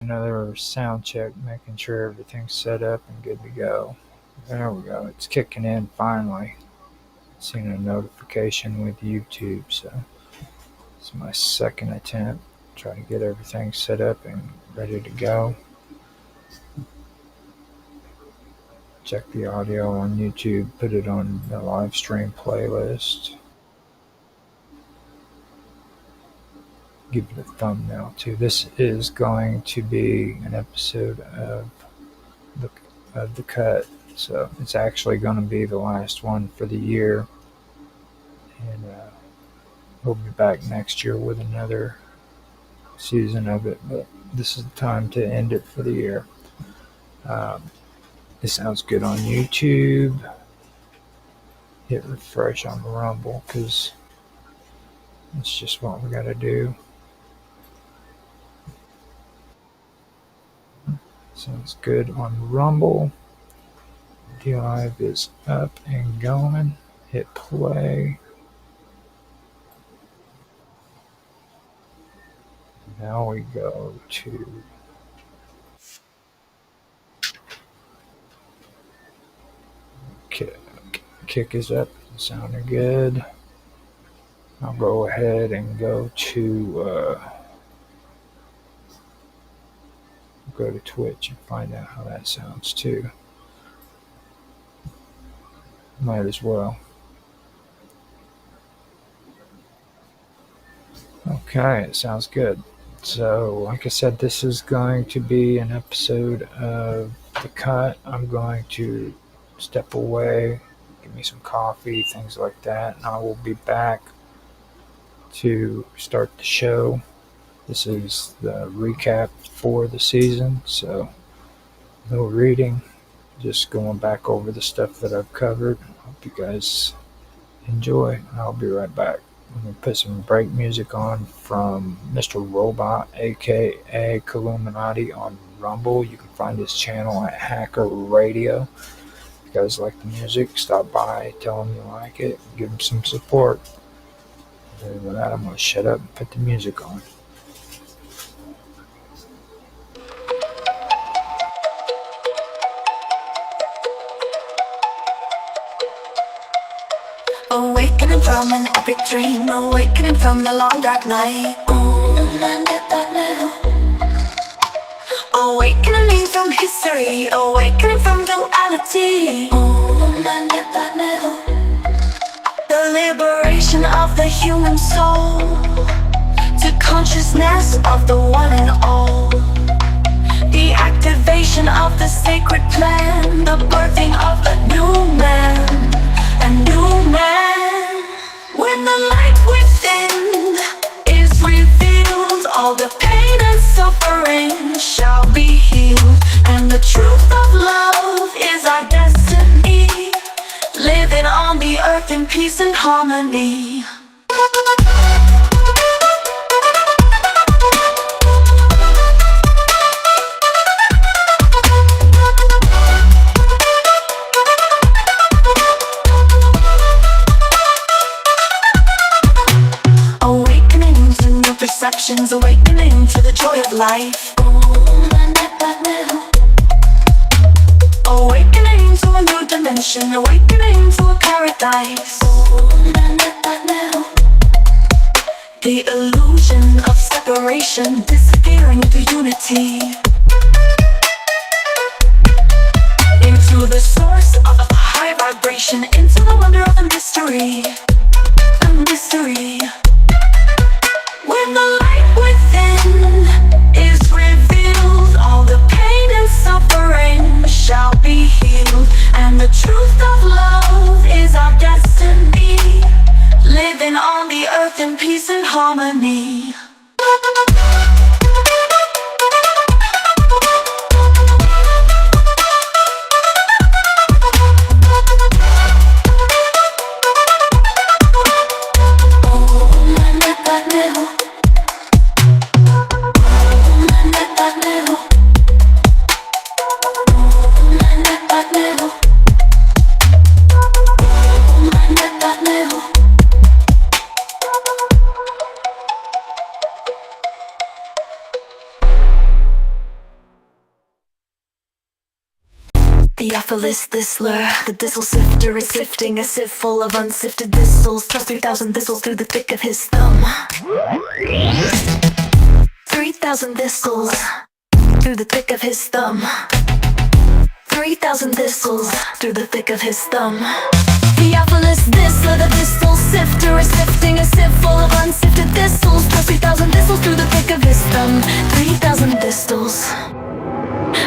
Another sound check, making sure everything's set up and good to go. There we go. It's kicking in finally. Seen a notification with YouTube, so it's my second attempt. Try to get everything set up and ready to go. Check the audio on YouTube, put it on the live stream playlist. Give it a thumbnail too. This is going to be an episode of the cut, so it's actually going to be the last one for the year, and we'll be back next year with another season of it, but this is the time to end it for the year. It sounds good on YouTube. Hit refresh on Rumble because it's just what we got to do. Sounds good on Rumble. DLive is up and going. Hit play. Now we go to kick is up, sounding good. I'll go ahead and go to Twitch and find out how that sounds too. Might as well. Okay, it sounds good. So, like I said, this is going to be an episode of The Cut. I'm going to step away, give me some coffee, things like that, and I will be back to start the show. This is the recap for the season, so no reading, just going back over the stuff that I've covered. Hope you guys enjoy. I'll be right back. I'm going to put some break music on from Mr. Robot, aka Killuminati, on Rumble. You can find his channel at Hacker Radio. If you guys like the music, stop by, tell him you like it, give him some support. And with that, I'm going to shut up and put the music on. Awakening from an epic dream, awakening from the long dark night. Awakening from history, awakening from duality. The liberation of the human soul to consciousness of the one and all. The activation of the sacred plan, the birthing of a new man. A new man. When the light within is revealed, all the pain and suffering shall be healed, and the truth of love is our destiny, living on the earth in peace and harmony. Awakening to the joy of life. Awakening to a new dimension, awakening to a paradise. The illusion of separation disappearing to unity, into the source of a high vibration, into the wonder of the mystery. A mystery. When the light within is revealed, all the pain and suffering shall be healed, and the truth of love is our destiny, living on the earth in peace and harmony. Theophilus Thistler, the thistle sifter, is sifting a sieve full of unsifted thistles. Thrust 3,000 thistles through the thick of his thumb. 3,000 thistles through the thick of his thumb. 3,000 thistles through the thick of his thumb. Theophilus Thistler, the thistle sifter, is sifting a sieve full of unsifted thistles. Thrust 3,000 thistles through the thick of his thumb. 3,000 thistles.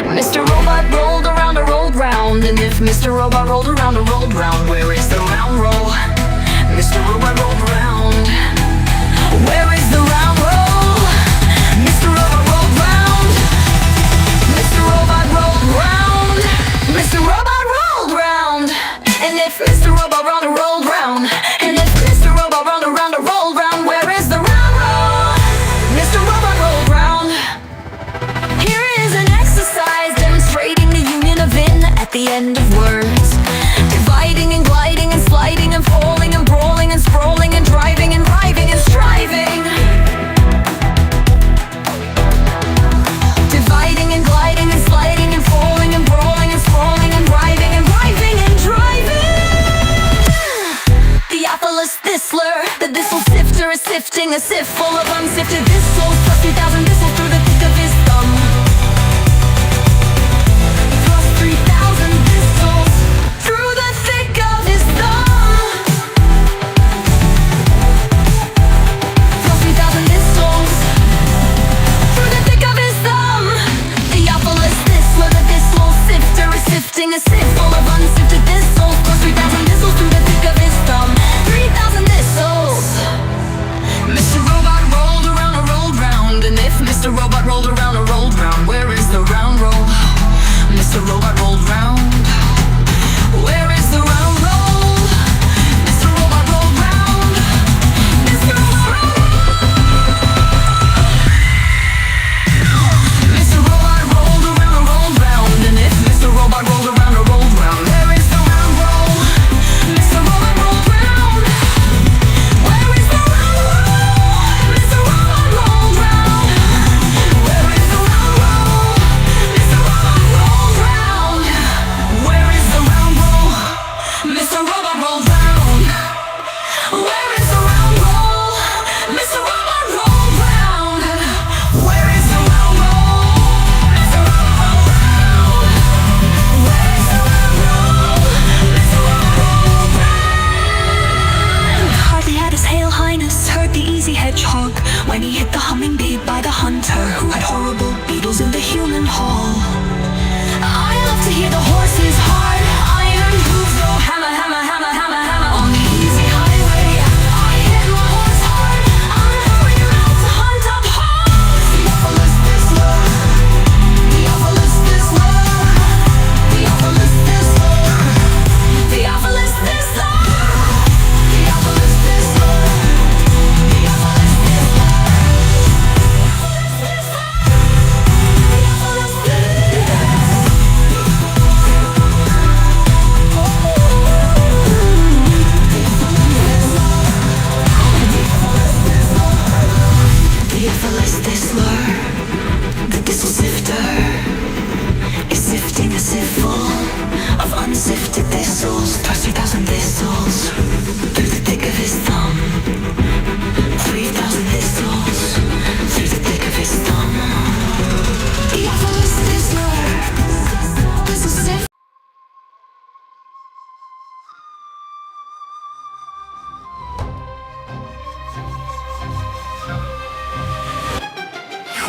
Mr. Robot rolled around and rolled round, and if Mr. Robot rolled around and rolled round, where is the round roll? Mr. Robot rolled round. Where is the round roll? Mr. Robot rolled round. Mr. Robot rolled round. Mr. Robot rolled round. And if Mr. Robot rolled and rolled round, and if Mr. Robot rolled around and rolled round, where is the round roll? Mr. Robot rolled round. Here is an exercise demonstrating the union of in at the end of words. Dividing and gliding and sliding and falling and brawling and sprawling and driving and driving and striving. Dividing and gliding and sliding and falling and brawling and sprawling and driving and driving and driving. Theophilus Thistler, the thistle sifter, is sifting a sieve full of unsifted thistles. Plus 3,000 thistles through the thick of his thumb. Plus 3,000 thistles through the thick of his thumb. Plus 3,000 thistles through the thick of his thumb. Theophilus Thistler, the thistle sifter, is sifting a sieve full of unsifted thistles. Plus 3,000 thistles through the thick of his thumb. 3,000 thistles. Mr. Robot rolled around and rolled round, and if Mr. Robot rolled around and rolled round, where is the round roll? Mr. Robot rolled round. Where is the round roll? Mr. Robot rolled round. Mr. Robot rolled. Mr. Robot rolled around and rolled round, and if Mr. Robot rolled around and rolled round, where is the round roll? Mr. Robot rolled round. Where is the round roll? Mr. Robot rolled round. Where is the round roll? Mr. Robot rolled round. Where is the round roll? Mr. Robot rolled round. Where is the round roll? Mr. Robot rolled round. Where is the round roll? Mr. Robot rolled round. Where is the round roll? Mr. Robot rolled round. Hardly had his Hail Highness heard the easy hedgehog when he hit the humming bee by the hunter who had horrible beetles in the human hall. I love to hear the horse's hard iron hooves go hammer, hammer, hammer, hammer, hammer on the easy highway. I hit my horse hard. I'm hurrying around to hunt up hogs. Theophilus Thistler. Theophilus Thistler. Theophilus Thistler. Theophilus Thistler. Theophilus Thistler. Theophilus Thistler. Theophilus Theophilus Thistler, the thistle sifter, is sifting a sieve full of unsifted thistles. Plus 3,000 thistles through the thick of his thumb. 3,000 thistles through the thick of his thumb. Theophilus Thistler, thistle sifter.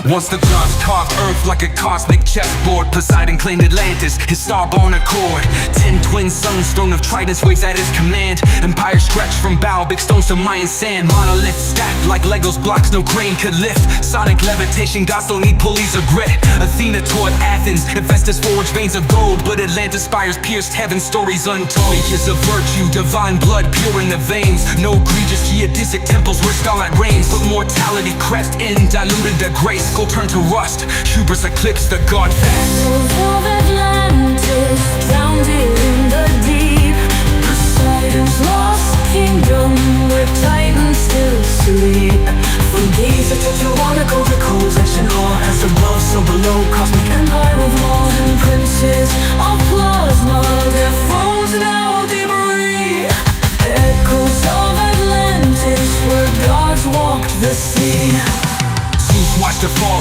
Once the gods carved earth like a cosmic chessboard, Poseidon claimed Atlantis, his star-born accord. 10 twin suns, throne of tridents waves at his command. Empire stretched from Baalbek stones to Mayan sand. Monolith stacked like Legos blocks no crane could lift. Sonic levitation, gods don't need pulleys or grit. Athena taught Athens, Hephaestus forged veins of gold, but Atlantis spires pierced heaven, stories untold. Aegis of virtue, divine blood pure in the veins. No egregious geodesic temples where starlight reigns, but mortality crept in, diluted the grace. Gold turned to rust, hubris eclipsed the god fast. Of Atlantis, drowned in the deep. Poseidon's lost kingdom, where titans still sleep. From Giza to Tiwanaku, the cold and awe, as above, so below, cosmic empire of law and princes of plus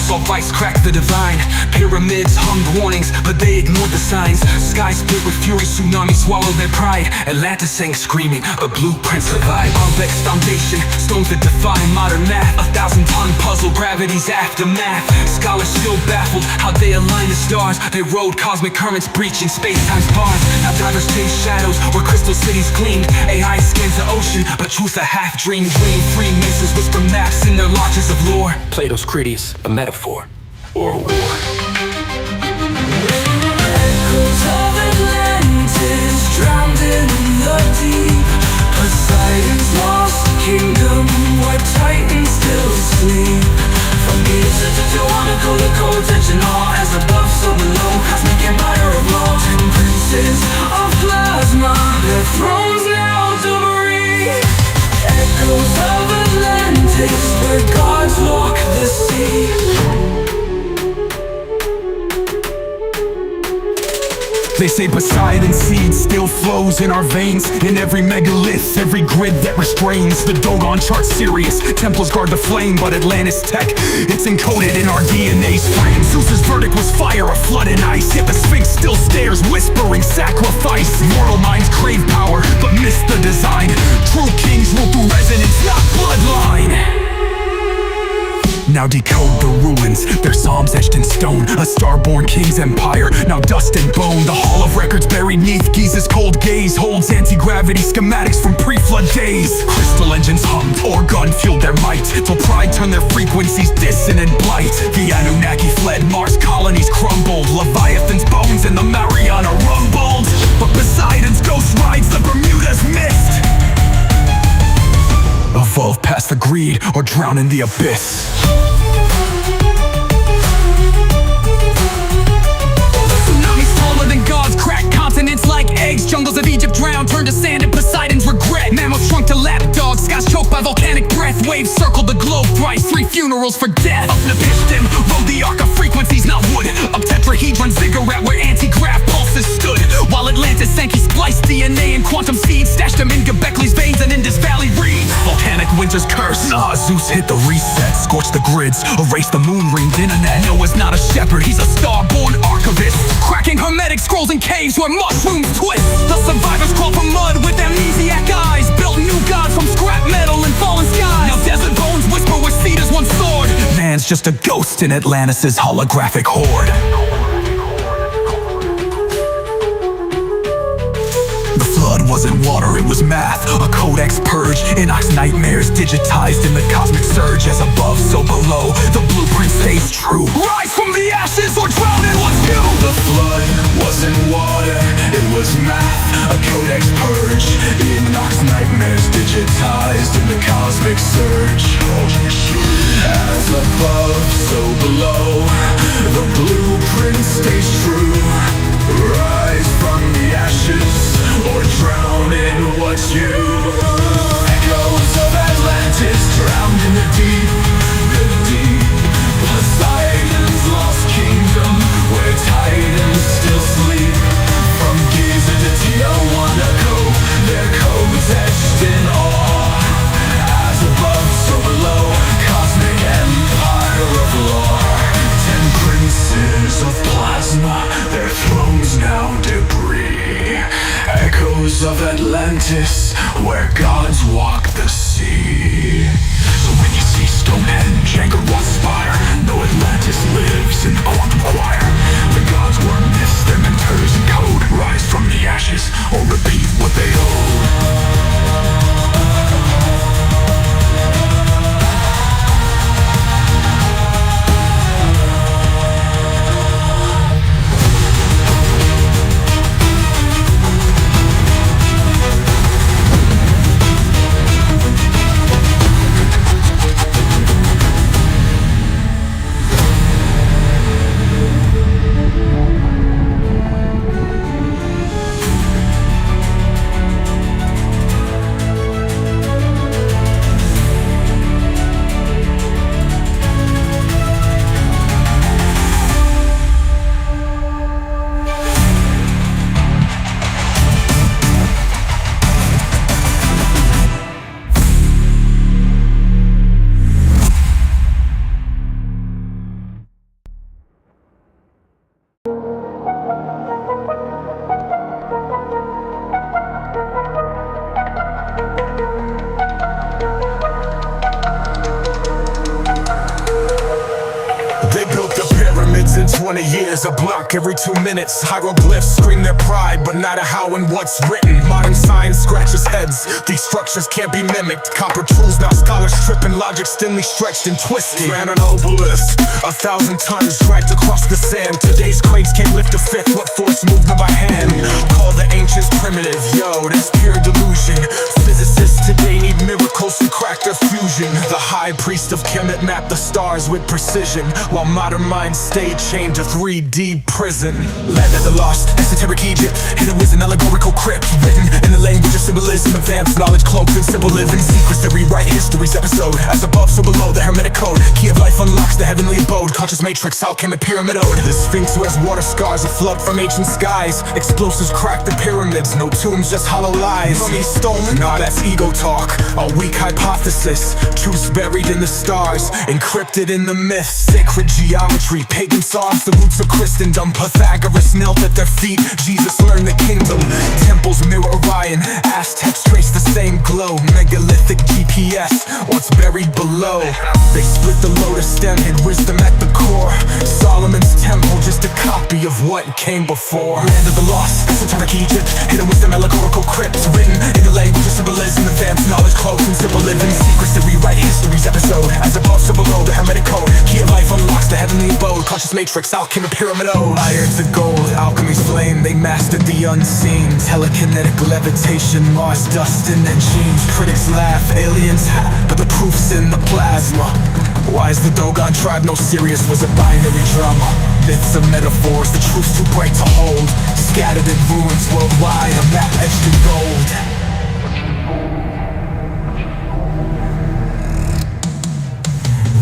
saw vice crack the divine. Pyramids hummed warnings, but they ignored the signs. Skies split with fury, tsunami swallowed their pride. Atlantis sang screaming, but blueprints survive. Baalbek's foundation, stones that defy modern math. 1,000-ton puzzle, gravity's aftermath. Scholars still baffled how they align the stars. They rode cosmic currents, breaching space-time's bars. Now divers chase shadows where crystal cities gleamed. AI scans the ocean, but truth a half-dream. Dream Freemasons whisper maps in their lodges of lore. Plato's Critias, a metaphor or a war. Echoes of Atlantis drowned in the deep. Poseidon's lost kingdom where titans still sleep. From Giza to Tiwanaku, the co-attention all as above, so below. Cosmic empire of law, 10 princes of plasma, their thrones now debris. Echoes of Atlantis where gods walk the sea. They say Poseidon's seed still flows in our veins. In every megalith, every grid that restrains. The Dogon chart Sirius, temples guard the flame. But Atlantis tech, it's encoded in our DNA's frame. Zeus's verdict was fire, a flood in ice. Yet the Sphinx still stares, whispering sacrifice. Mortal minds crave power, but miss the design. True kings rule through resonance, not bloodline. Now decode the ruins, their psalms etched in stone. A star-born king's empire, now dust and bone. The hall of records buried neath Giza's cold gaze holds anti-gravity schematics from pre-flood days. Crystal engines hummed, Orgon fueled their might, till pride turned their frequencies dissonant blight. The Anunnaki fled, Mars colonies crumbled. Leviathan's bones and the Mariana rumbled. But Poseidon's ghost rides the Bermuda's mist. Evolve past the greed or drown in the abyss. Tsunamis taller than gods crack continents like eggs. Jungles of Egypt drown, turned to sand in Poseidon's regret. Mammals shrunk to lapdogs, skies choked by volcanic breath. Waves circled the globe thrice, 3 funerals for death. Up Nepistim, rode the arc of frequencies, not wood. Up Tetrahedron Ziggurat, where anti-grav pulses stood. While Atlantis sank, he spliced DNA and quantum seeds. Stashed them in Göbekley's veins and Indus Valley reeds. Volcanic winter's curse, Zeus hit the reset. Scorched the grids, erased the moon-ringed internet. Noah's not a shepherd, he's a star-born archivist. Cracking hermetic scrolls in caves where mushrooms twist. The survivors crawl from mud with amnesiac eyes. Built new gods from scrap metal and fallen skies. Now desert bones whisper where cedars once soared. Man's just a ghost in Atlantis' holographic horde. The flood wasn't water, it was math. A codex purge, Enoch's nightmares digitized in the cosmic surge. As above, so below, the blueprint stays true. Rise from the ashes or drown in what's new. The flood wasn't water, it was math. A codex purge, Enoch's nightmares digitized in the cosmic surge. As above, so below, the blueprint stays true. Rise from the ashes or drown in what's you. Echoes of Atlantis drowned in the deep, the deep. Poseidon's lost kingdom where titans still sleep. From Giza to Tiwanaku, their codes etched in awe. As above, so below, cosmic empire of law. 10 princes of plasma, their thrones now debris. Echoes of Atlantis, where gods walk the sea. So when you see Stonehenge, Angkor Wat spire, know Atlantis lives in the quantum choir. The gods were myths, their mentors in code. Rise from the ashes, or repeat what they owe. a year's a block every 2 minutes. Hieroglyphs scream their pride, but not a how and what's written. Modern science scratches heads, these structures can't be mimicked. Copper tools, now scholars tripping, logic thinly stretched and twisted. Ran an obelisk, 1,000 tons dragged across the sand. Today's cranes can't lift a fifth, what force moved them by hand? Call the ancients primitive, yo, that's pure delusion. Physicists today need miracles to crack their fusion. The high priest of Kemet mapped the stars with precision, while modern minds stay chained to 3D prison. Land of the lost, esoteric Egypt, hidden with an allegorical crypt. Written in the language of symbolism, advanced knowledge cloaked in simple living. Secrets that rewrite history's episode. As above, so below, the hermetic code. Key of life unlocks the heavenly abode. Conscious matrix, alchemic pyramid ode. The Sphinx wears water scars, a flood from ancient skies. Explosives crack the pyramids, no tombs, just hollow lies. Money stolen? Nah, that's ego talk. A weak hypothesis, truths buried in the stars, encrypted in the myths. Sacred geometry, pagan songs, the roots of Christendom. Pythagoras knelt at their feet, Jesus learned the kingdom. Temples mirror Orion, Aztecs trace the same glow. Megalithic GPS, what's buried below. They split the lotus stem, hid wisdom at the core. Solomon's temple, just a copy of what came before. Land of the lost, esoteric Egypt, hidden wisdom, allegorical crypts. Written in the language of symbolism, advanced knowledge cloaked in simple living. Secrets that rewrite history's episode. As above, so below, the hermetic code. Key of life unlocks the heavenly abode. Conscious matrix, alchemy pyramid ode. Iron to gold, alchemy's flame, they mastered the unseen. Telekinetic levitation, Mars dust in their genes. Critics laugh, aliens but the proof's in the plasma. Why is the Dogon tribe no serious? Was it binary drama? Myths and metaphors, the truth's too bright to hold. Scattered in ruins worldwide, a map etched in gold.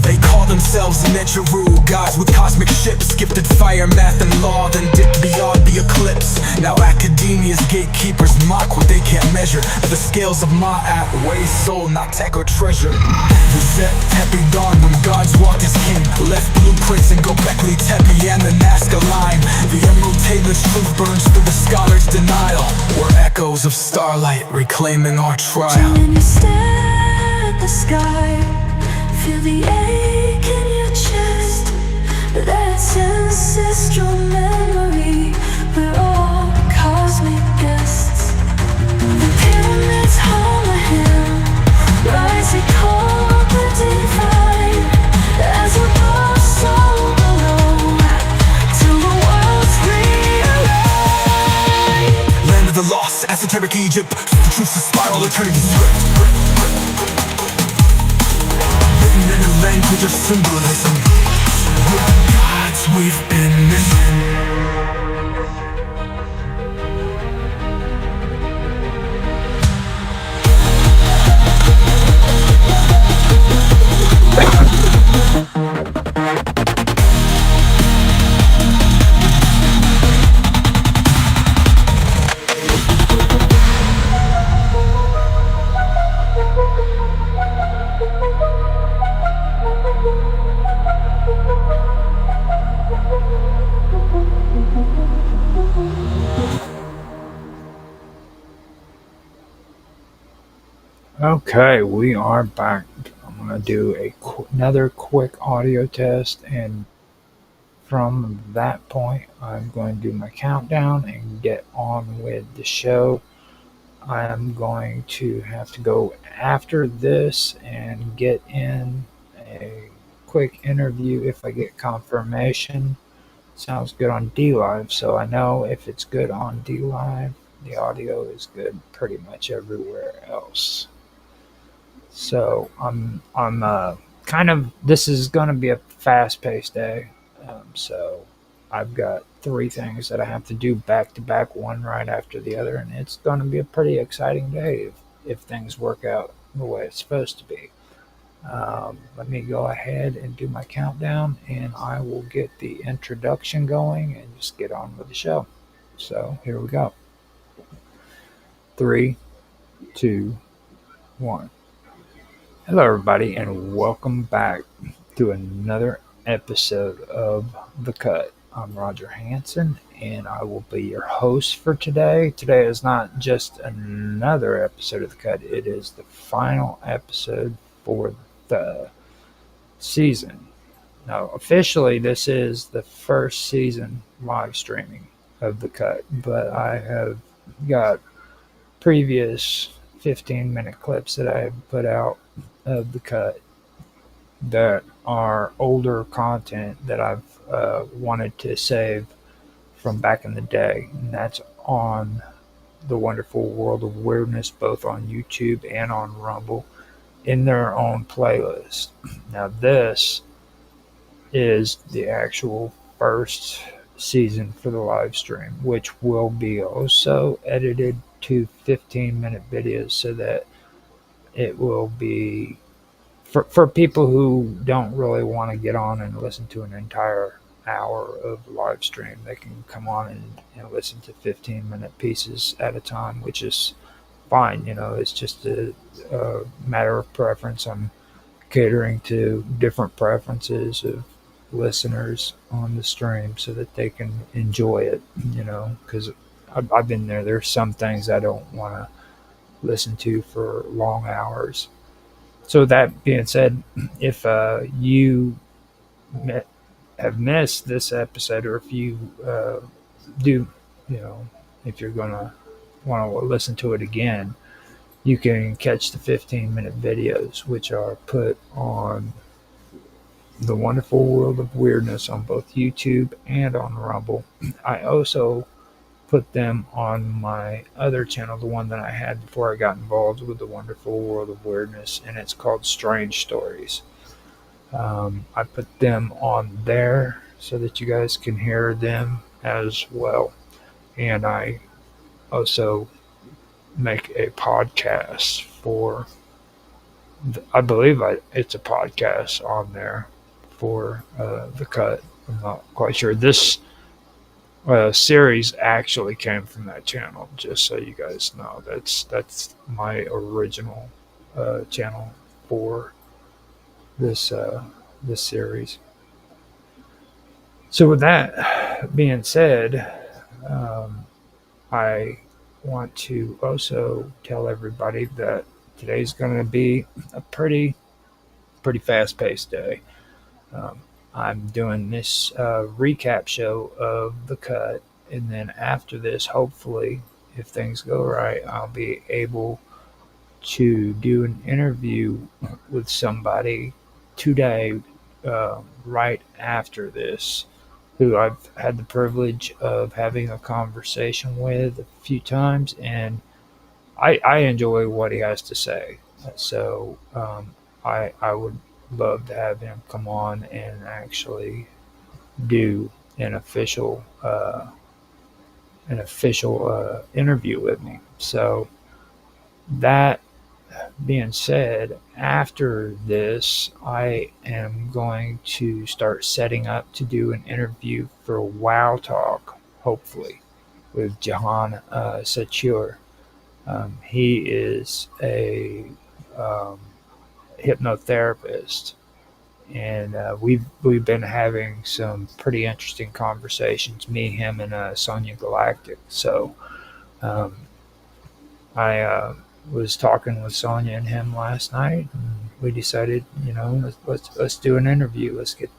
They call themselves Negeru, gods with cosmic ships. Gifted fire, math and law, then dipped beyond the eclipse. Now academia's gatekeepers mock what they can't measure. But the scales of Ma'at weigh soul, not tech or treasure. The Zet Tepi dawned when gods walked as king. Left blueprints in Gobekli Tepe and the Nazca line. The Emerald Tablet's truth burns through the scholar's denial. We're echoes of starlight reclaiming our trial. When you stare at the sky, feel the ache in your chest. That's ancestral memory. We're all cosmic guests. The pyramids home a hymn, rising call the divine. As above, so below, till the world's realigned. Land of the lost, esoteric Egypt, the truth's a spiral eternity script. In a language of symbolism, we're gods we've been missing. Okay, we are back. I'm going to do another quick audio test, and from that point, I'm going to do my countdown and get on with the show. I am going to have to go after this and get in a quick interview if I get confirmation. Sounds good on DLive, so I know if it's good on DLive, the audio is good pretty much everywhere else. So I'm this is going to be a fast-paced day. So I've got 3 things that I have to do back to back, one right after the other, and it's going to be a pretty exciting day if things work out the way it's supposed to be. Let me go ahead and do my countdown, and I will get the introduction going and just get on with the show. So here we go. 3, 2, 1. Hello, everybody, and welcome back to another episode of The Cut. I'm Roger Hanson, and I will be your host for today. Today is not just another episode of The Cut, it is the final episode for the season. Now, officially, this is the first season live streaming of The Cut, but I have got previous 15-minute clips that I have put out of The Cut that are older content that I've wanted to save from back in the day, and that's on the Wonderful World of Weirdness, both on YouTube and on Rumble, in their own playlist. Now, this is the actual first season for the live stream, which will be also edited to 15-minute videos so that it will be for people who don't really want to get on and listen to an entire hour of live stream. They can come on and listen to 15-minute pieces at a time, which is fine. It's just a matter of preference. I'm catering to different preferences of listeners on the stream so that they can enjoy it, because I've been there. There's some things I don't want to listen to for long hours. So that being said, if you have missed this episode, or if you do, if you're going to want to listen to it again, you can catch the 15-minute videos, which are put on the Wonderful World of Weirdness on both YouTube and on Rumble. I also put them on my other channel, the one that I had before I got involved with the Wonderful World of Weirdness, and it's called Strange Stories. I put them on there so that you guys can hear them as well. And I also make a podcast for, I believe it's a podcast on there for The Cut. I'm not quite sure. This series actually came from that channel, just so you guys know. That's my original channel for this series. So with that being said, I want to also tell everybody that today's going to be a pretty fast-paced day. I'm doing this recap show of The Cut, and then after this, hopefully, if things go right, I'll be able to do an interview with somebody today, right after this, who I've had the privilege of having a conversation with a few times, and I enjoy what he has to say. So I would love to have him come on and actually do an official interview with me. So that being said, after this, I am going to start setting up to do an interview for Wow Talk, hopefully, with Jahan Satur. He is a hypnotherapist, and we've been having some pretty interesting conversations, me, him, and Sonia Galactic. So I was talking with Sonia and him last night, and we decided, let's do an interview. Let's get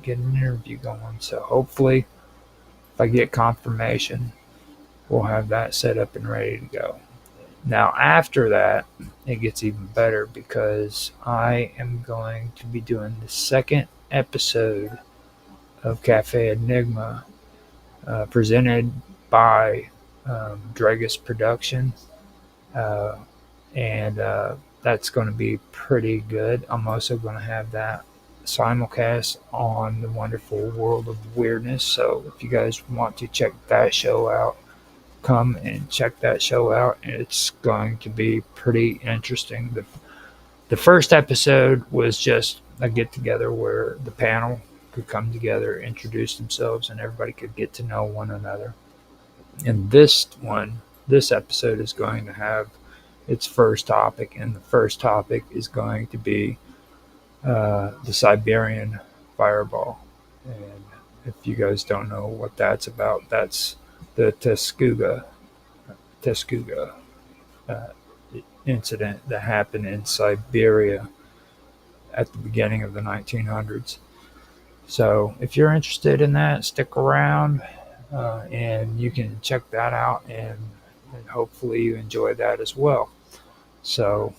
an interview going. So hopefully, if I get confirmation, we'll have that set up and ready to go. Now, after that, it gets even better, because I am going to be doing the second episode of Cafe Enigma, presented by Dragus Production, and that's going to be pretty good. I'm also going to have that simulcast on the Wonderful World of Weirdness, so if you guys want to check that show out, come and check that show out. It's going to be pretty interesting. The first episode was just a get together where the panel could come together, introduce themselves, and everybody could get to know one another. And this episode is going to have its first topic, and the first topic is going to be the Siberian fireball. And if you guys don't know what that's about, that's the Tuskegee incident that happened in Siberia at the beginning of the 1900s. So if you're interested in that, stick around, and you can check that out, and hopefully you enjoy that as well. So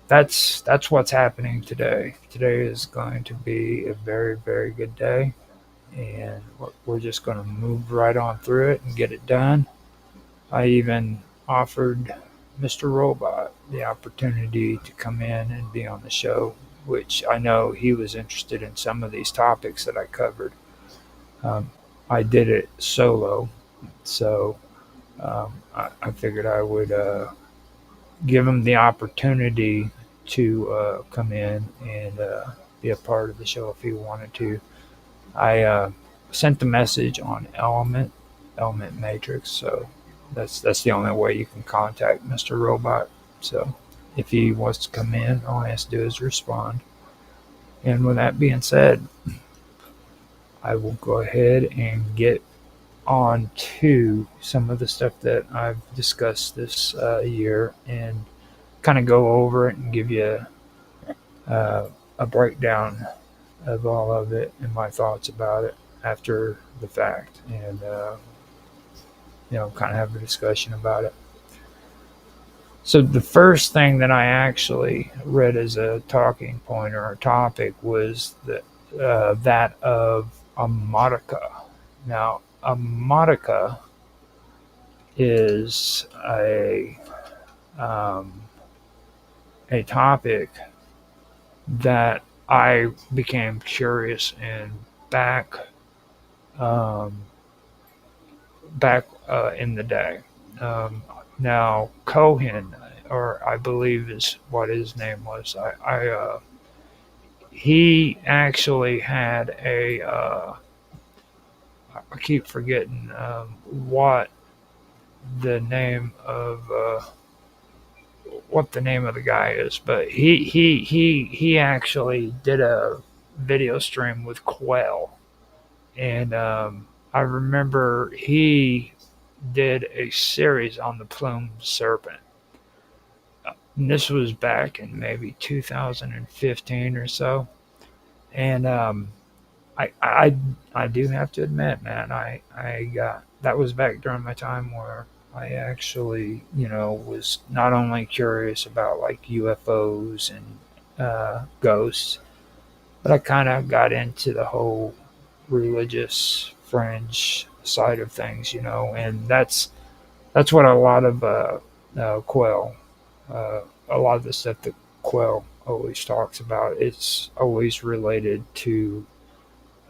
that's what's happening today. Today is going to be a very, very good day, and we're just going to move right on through it and get it done. I even offered Mr. Robot the opportunity to come in and be on the show, which I know he was interested in some of these topics that I covered. Um, I did it solo, so I figured I would give him the opportunity to come in and be a part of the show if he wanted to. I sent the message on Element Matrix, so that's the only way you can contact Mr. Robot. So if he wants to come in, all he has to do is respond. And with that being said, I will go ahead and get on to some of the stuff that I've discussed this year and kind of go over it and give you a breakdown of all of it and my thoughts about it after the fact, and kind of have a discussion about it. So the first thing that I actually read as a talking point or a topic was that of Emotica. Now, Emotica is a topic that I became curious in um, back in the day. Now Cohen, or I believe is what his name was. He actually had I keep forgetting what the name of the guy is, but he actually did a video stream with Quell, and I remember he did a series on the plume serpent. And this was back in maybe 2015 or so, and I do have to admit, man, I got that was back during my time where I actually, was not only curious about like UFOs and ghosts, but I kind of got into the whole religious fringe side of things, and that's what a lot of Quell, a lot of the stuff that Quell always talks about. It's always related to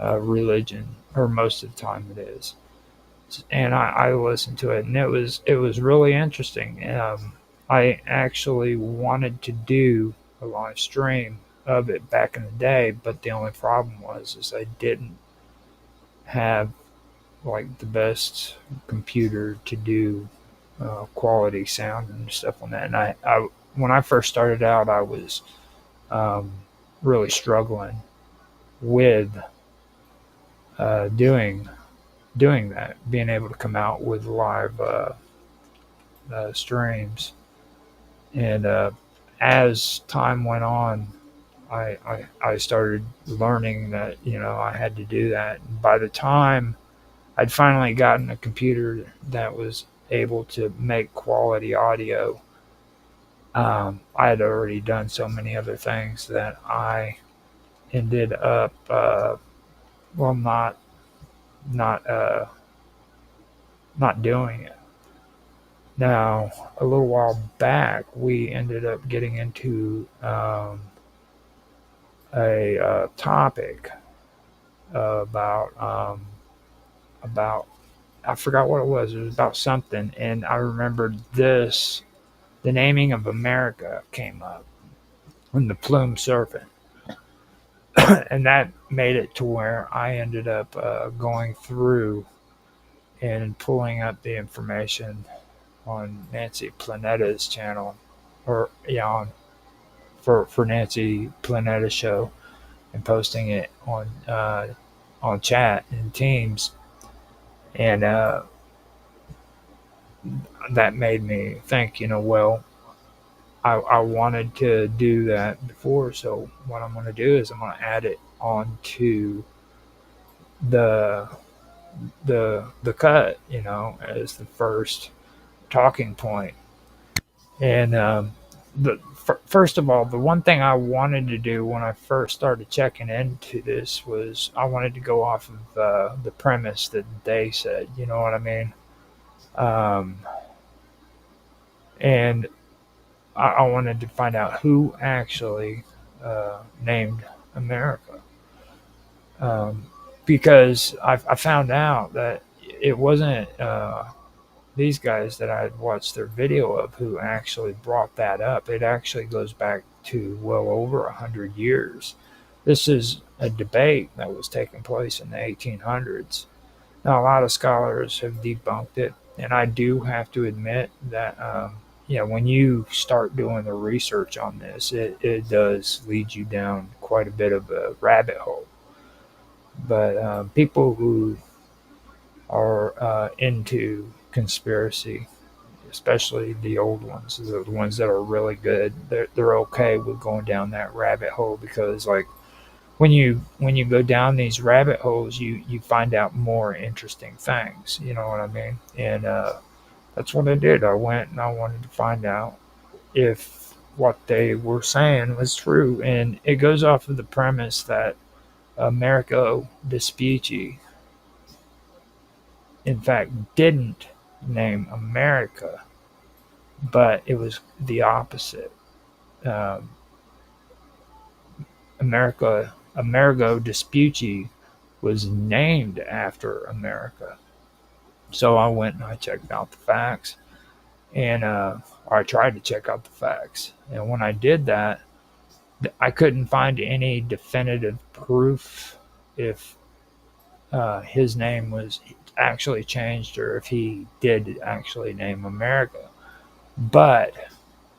religion, or most of the time it is. And I listened to it, and it was really interesting. I actually wanted to do a live stream of it back in the day, but the only problem was is I didn't have like the best computer to do quality sound and stuff on that. And I when I first started out, I was really struggling with doing that, being able to come out with live streams. And as time went on, I started learning that I had to do that. And by the time I'd finally gotten a computer that was able to make quality audio, I had already done so many other things that I ended up well not doing it. Now, a little while back, we ended up getting into a topic about I forgot what it was. It was about something, and I remembered this. The naming of America came up when the plume serpent, and that made it to where I ended up going through and pulling up the information on Nancy Planetta's channel, or for Nancy Planetta's show, and posting it on chat and Teams, and that made me think, well, I wanted to do that before, so what I'm going to do is I'm going to add it onto the the cut, as the first talking point. And first of all, the one thing I wanted to do when I first started checking into this was I wanted to go off of the premise that they said. You know what I mean? Um, and I wanted to find out who actually named America. Um, because I found out that it wasn't these guys that I had watched their video of who actually brought that up. It actually goes back to well over 100 years. This is a debate that was taking place in the 1800s. Now, a lot of scholars have debunked it, and I do have to admit that, when you start doing the research on this, it does lead you down quite a bit of a rabbit hole. But people who are into conspiracy, especially the old ones, the ones that are really good, they're okay with going down that rabbit hole because, like, when you go down these rabbit holes, you find out more interesting things. You know what I mean? And that's what I did. I went and I wanted to find out if what they were saying was true, and it goes off of the premise that Americo Vespucci, in fact, didn't name America, but it was the opposite. Um, Amerigo Vespucci was named after America. So I went and I checked out the facts, and or I tried to check out the facts. And when I did that, I couldn't find any definitive proof if his name was actually changed or if he did actually name America. But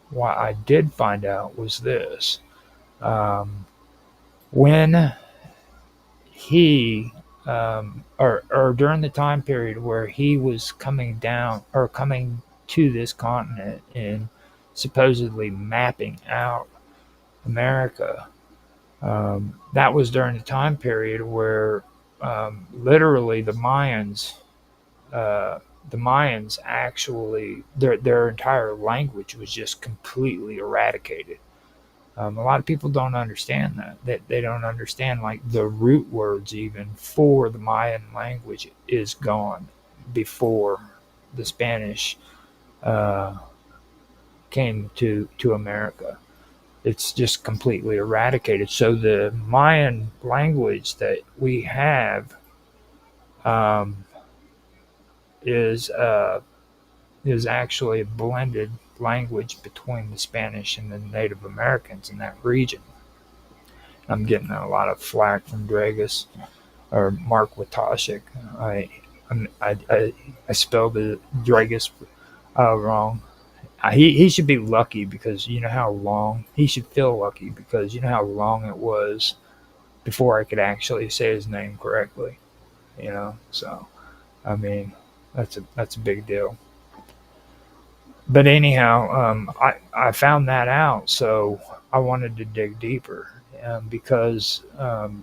what I did find out was this. Um, when he, or during the time period where he was coming down or coming to this continent and supposedly mapping out America, that was during the time period where literally the Mayans actually their entire language was just completely eradicated. A lot of people don't understand that. They don't understand like the root words even for the Mayan language is gone before the Spanish uh, came to America. It's just completely eradicated. So the Mayan language that we have um, is actually a blended language between the Spanish and the Native Americans in that region. I'm getting a lot of flack from Dragus or Mark Watashik. I I spelled the Dragus wrong. He should be lucky because you know how long he should feel lucky because you know how long it was before I could actually say his name correctly. So I mean that's a big deal. But anyhow, I found that out, so I wanted to dig deeper because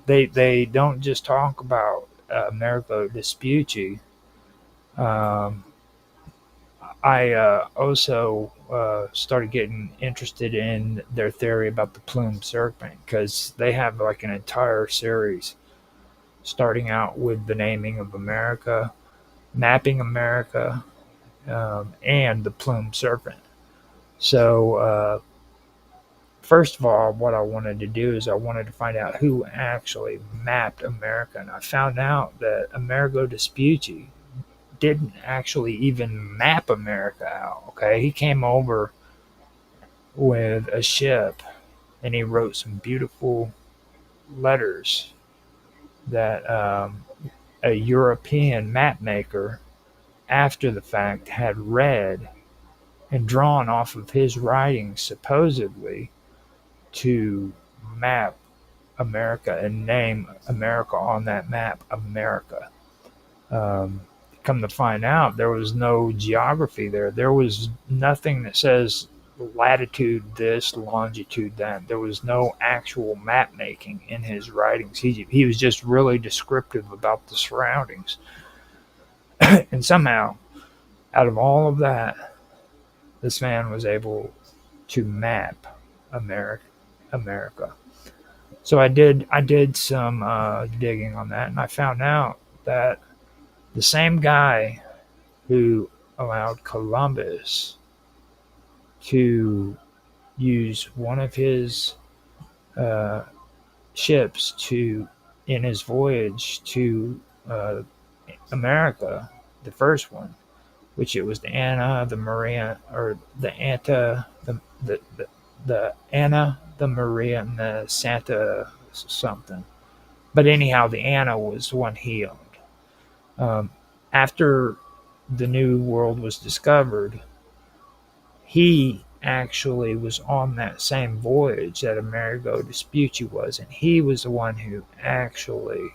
they don't just talk about Amerigo Vespucci. Um, I also started getting interested in their theory about the plume serpent because they have like an entire series starting out with the naming of America, mapping America, and the plume serpent. So, first of all, what I wanted to do is I wanted to find out who actually mapped America, and I found out that Amerigo Vespucci didn't actually even map America out. Okay, he came over with a ship, and he wrote some beautiful letters that a European map maker, after the fact, had read and drawn off of his writings supposedly to map America and name America on that map America. Um, Come to find out, there was no geography there. There was nothing that says latitude this, longitude that. There was no actual map making in his writings. He was just really descriptive about the surroundings. And somehow, out of all of that, this man was able to map America. America. So I did some digging on that, and I found out that the same guy who allowed Columbus to use one of his uh, ships to in his voyage to America, the first one, which it was the Anna, the Maria, or the Anta, the Anna, the Maria, and the Santa something. But anyhow, the Anna was the one he owned. Um, After the New World was discovered, he actually was on that same voyage that Amerigo Vespucci was, and he was the one who actually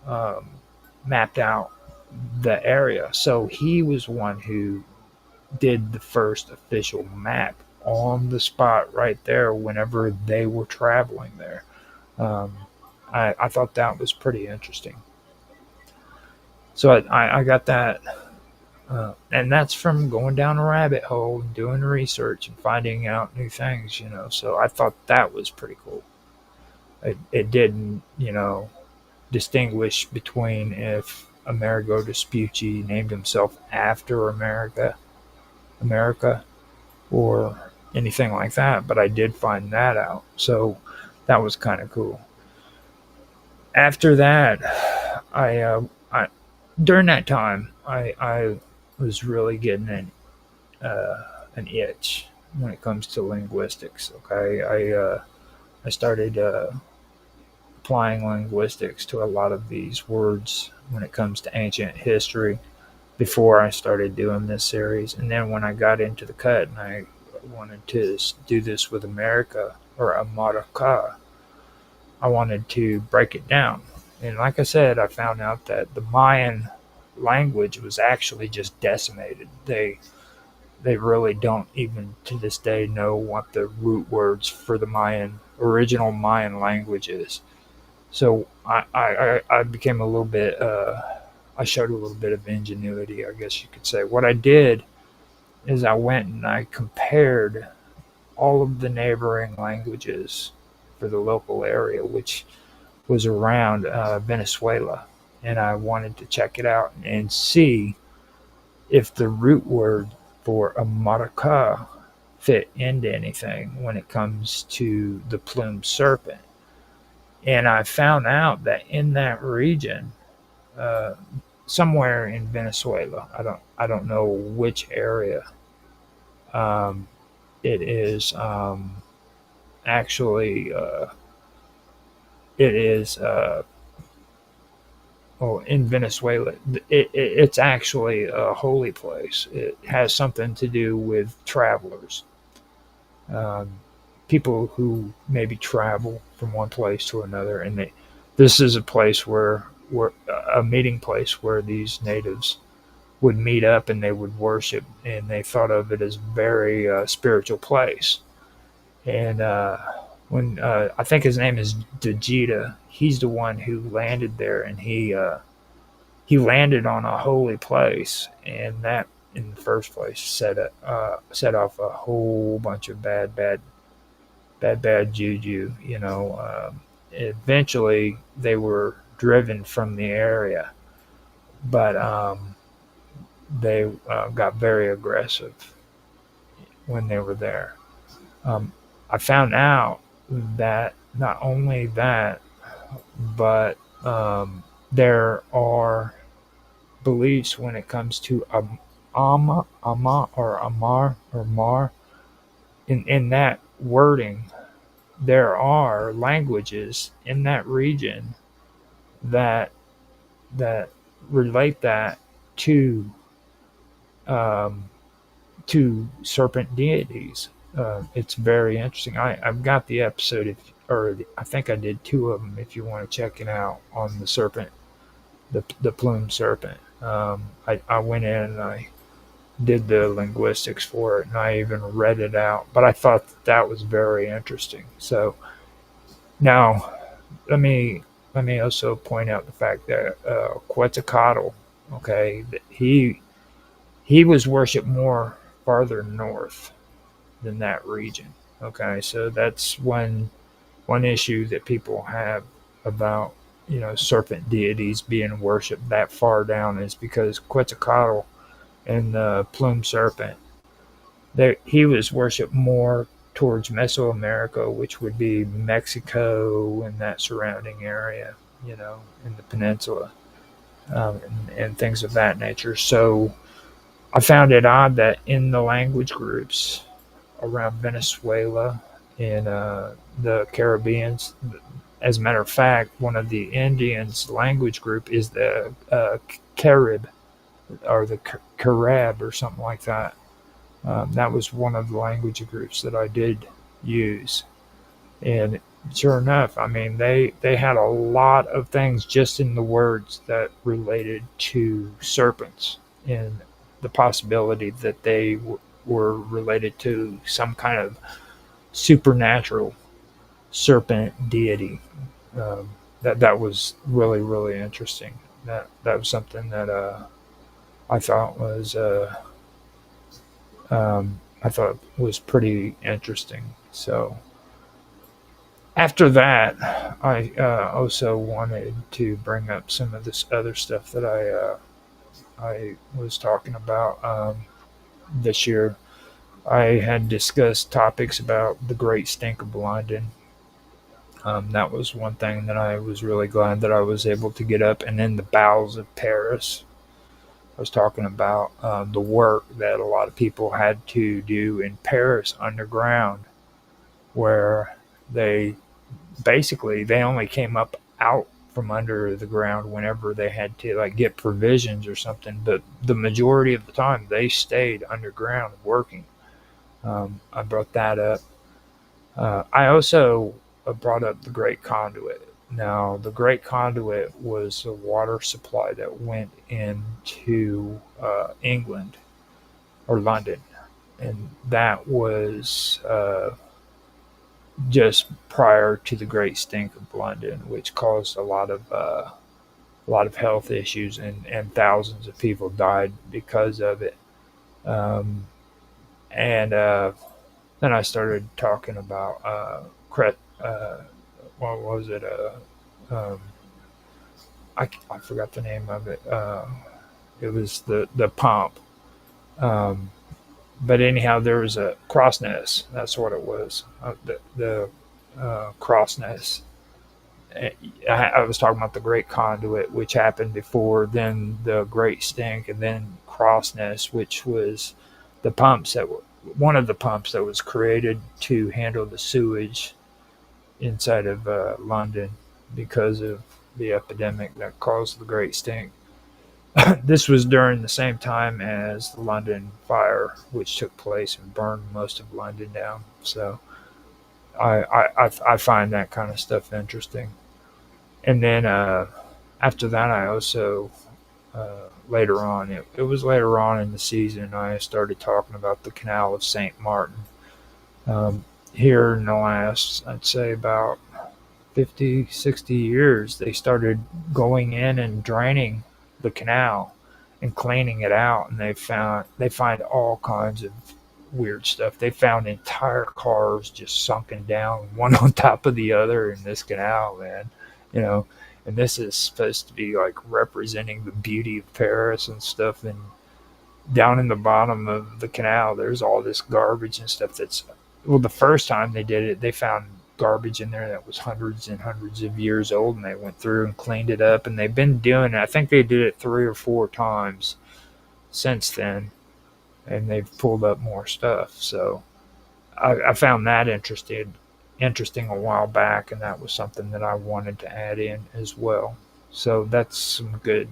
um, mapped out the area. So he was one who did the first official map on the spot right there whenever they were traveling there. Um, I thought that was pretty interesting. So I got that. And that's from going down a rabbit hole and doing research and finding out new things. So I thought that was pretty cool. It didn't, distinguish between if Amerigo Vespucci named himself after America, or anything like that. But I did find that out, so that was kind of cool. After that, I during that time, I was really getting an itch when it comes to linguistics. Okay, I started applying linguistics to a lot of these words when it comes to ancient history before I started doing this series. And then when I got into the cut and I wanted to do this with America or America, I wanted to break it down. And like I said, I found out that the Mayan language was actually just decimated. They really don't even to this day know what the root words for the original Mayan language is. So I became a little bit, I showed a little bit of ingenuity, I guess you could say. What I did is I went and I compared all of the neighboring languages for the local area, which was around Venezuela. And I wanted to check it out and see if the root word for America fit into anything when it comes to the plumed serpent. And I found out that in that region, uh, somewhere in Venezuela, I don't know which area, um, it is actually it is in Venezuela. It's actually a holy place. It has something to do with travelers, um, people who maybe travel from one place to another, and this is a place where a meeting place where these natives would meet up and they would worship, and they thought of it as a very spiritual place. And when I think his name is Dejita, he's the one who landed there, and he landed on a holy place, and that in the first place set off a whole bunch of bad juju. Eventually, they were driven from the area, but they got very aggressive when they were there. Um, I found out that not only that, but there are beliefs when it comes to Amar or Mar. In that wording, there are languages in that region that that relate that to um, serpent deities. It's very interesting. I've got the episode, or I think I did two of them. If you want to check it out on the serpent, the plumed serpent, I went in and I did the linguistics for it, and I even read it out. But I thought that was very interesting. So now let me let me also point out the fact that Quetzalcoatl, okay, he was worshipped more farther north than that region. Okay, so that's one issue that people have about serpent deities being worshipped that far down is because Quetzalcoatl and the plumed serpent, he was worshipped more towards Mesoamerica, which would be Mexico and that surrounding area, in the peninsula, and things of that nature. So I found it odd that in the language groups around Venezuela and the Caribbeans, as a matter of fact, one of the Indians' language group is the Carib or the Carib or something like that. That was one of the language groups that I did use. And sure enough, I mean, they had a lot of things just in the words that related to serpents and the possibility that they were related to some kind of supernatural serpent deity. That was really really interesting. That was something that I thought was I thought was pretty interesting. So after that, I also wanted to bring up some of this other stuff that I was talking about this year. I had discussed topics about the Great Stink of London. That was one thing that I was really glad that I was able to get up. And then the bowels of Paris. I was talking about the work that a lot of people had to do in Paris underground, where they they only came up out from under the ground whenever they had to like get provisions or something. But the majority of the time, they stayed underground working. I brought that up. I also brought up the Great Conduit. Now, the Great Conduit was a water supply that went into England or London, and that was just prior to the Great Stink of London, which caused a lot of health issues, and thousands of people died because of it. Um, and then I started talking about what was it? Um, I forgot the name of it. It was the pump. Um, but anyhow, there was a cross nest. That's what it was. The cross nest. I was talking about the Great Conduit, which happened before, then the Great Stink, and then cross nest, which was the pumps one of the pumps that was created to handle the sewage inside of London because of the epidemic that caused the Great Stink. This was during the same time as the London fire, which took place and burned most of London down. So I find that kind of stuff interesting. And then after that, I also later on, it was later on in the season, I started talking about the Canal of St. Martin. Here in the last, I'd say about 50, 60 years, they started going in and draining the canal and cleaning it out, and they find all kinds of weird stuff. They found entire cars just sunken down one on top of the other in this canal, man. You know, and this is supposed to be like representing the beauty of Paris and stuff. And down in the bottom of the canal, there's all this garbage and stuff. The first time they did it, they found garbage in there that was hundreds and hundreds of years old, and they went through and cleaned it up. And they've been doing it. I think they did it 3 or 4 times since then, and they've pulled up more stuff. So I found that interesting a while back, and that was something that I wanted to add in as well. So that's some good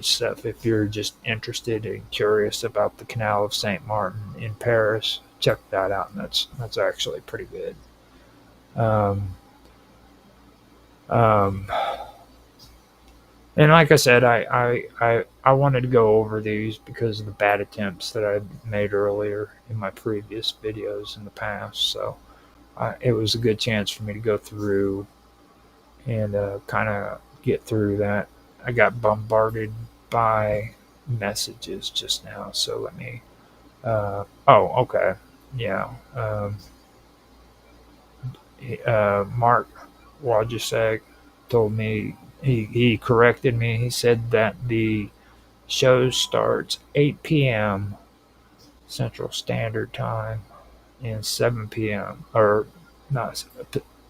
stuff. If you're just interested and curious about the Canal of Saint Martin in Paris, check that out. And that's actually pretty good. Um, um, And like I said, I wanted to go over these because of the bad attempts that I made earlier in my previous videos in the past. So it was a good chance for me to go through and kind of get through that. I got bombarded by messages just now, so let me. Oh, okay, yeah. Mark Wojcik told me he corrected me. He said that the show starts 8 p.m. Central Standard Time and 7 p.m. or not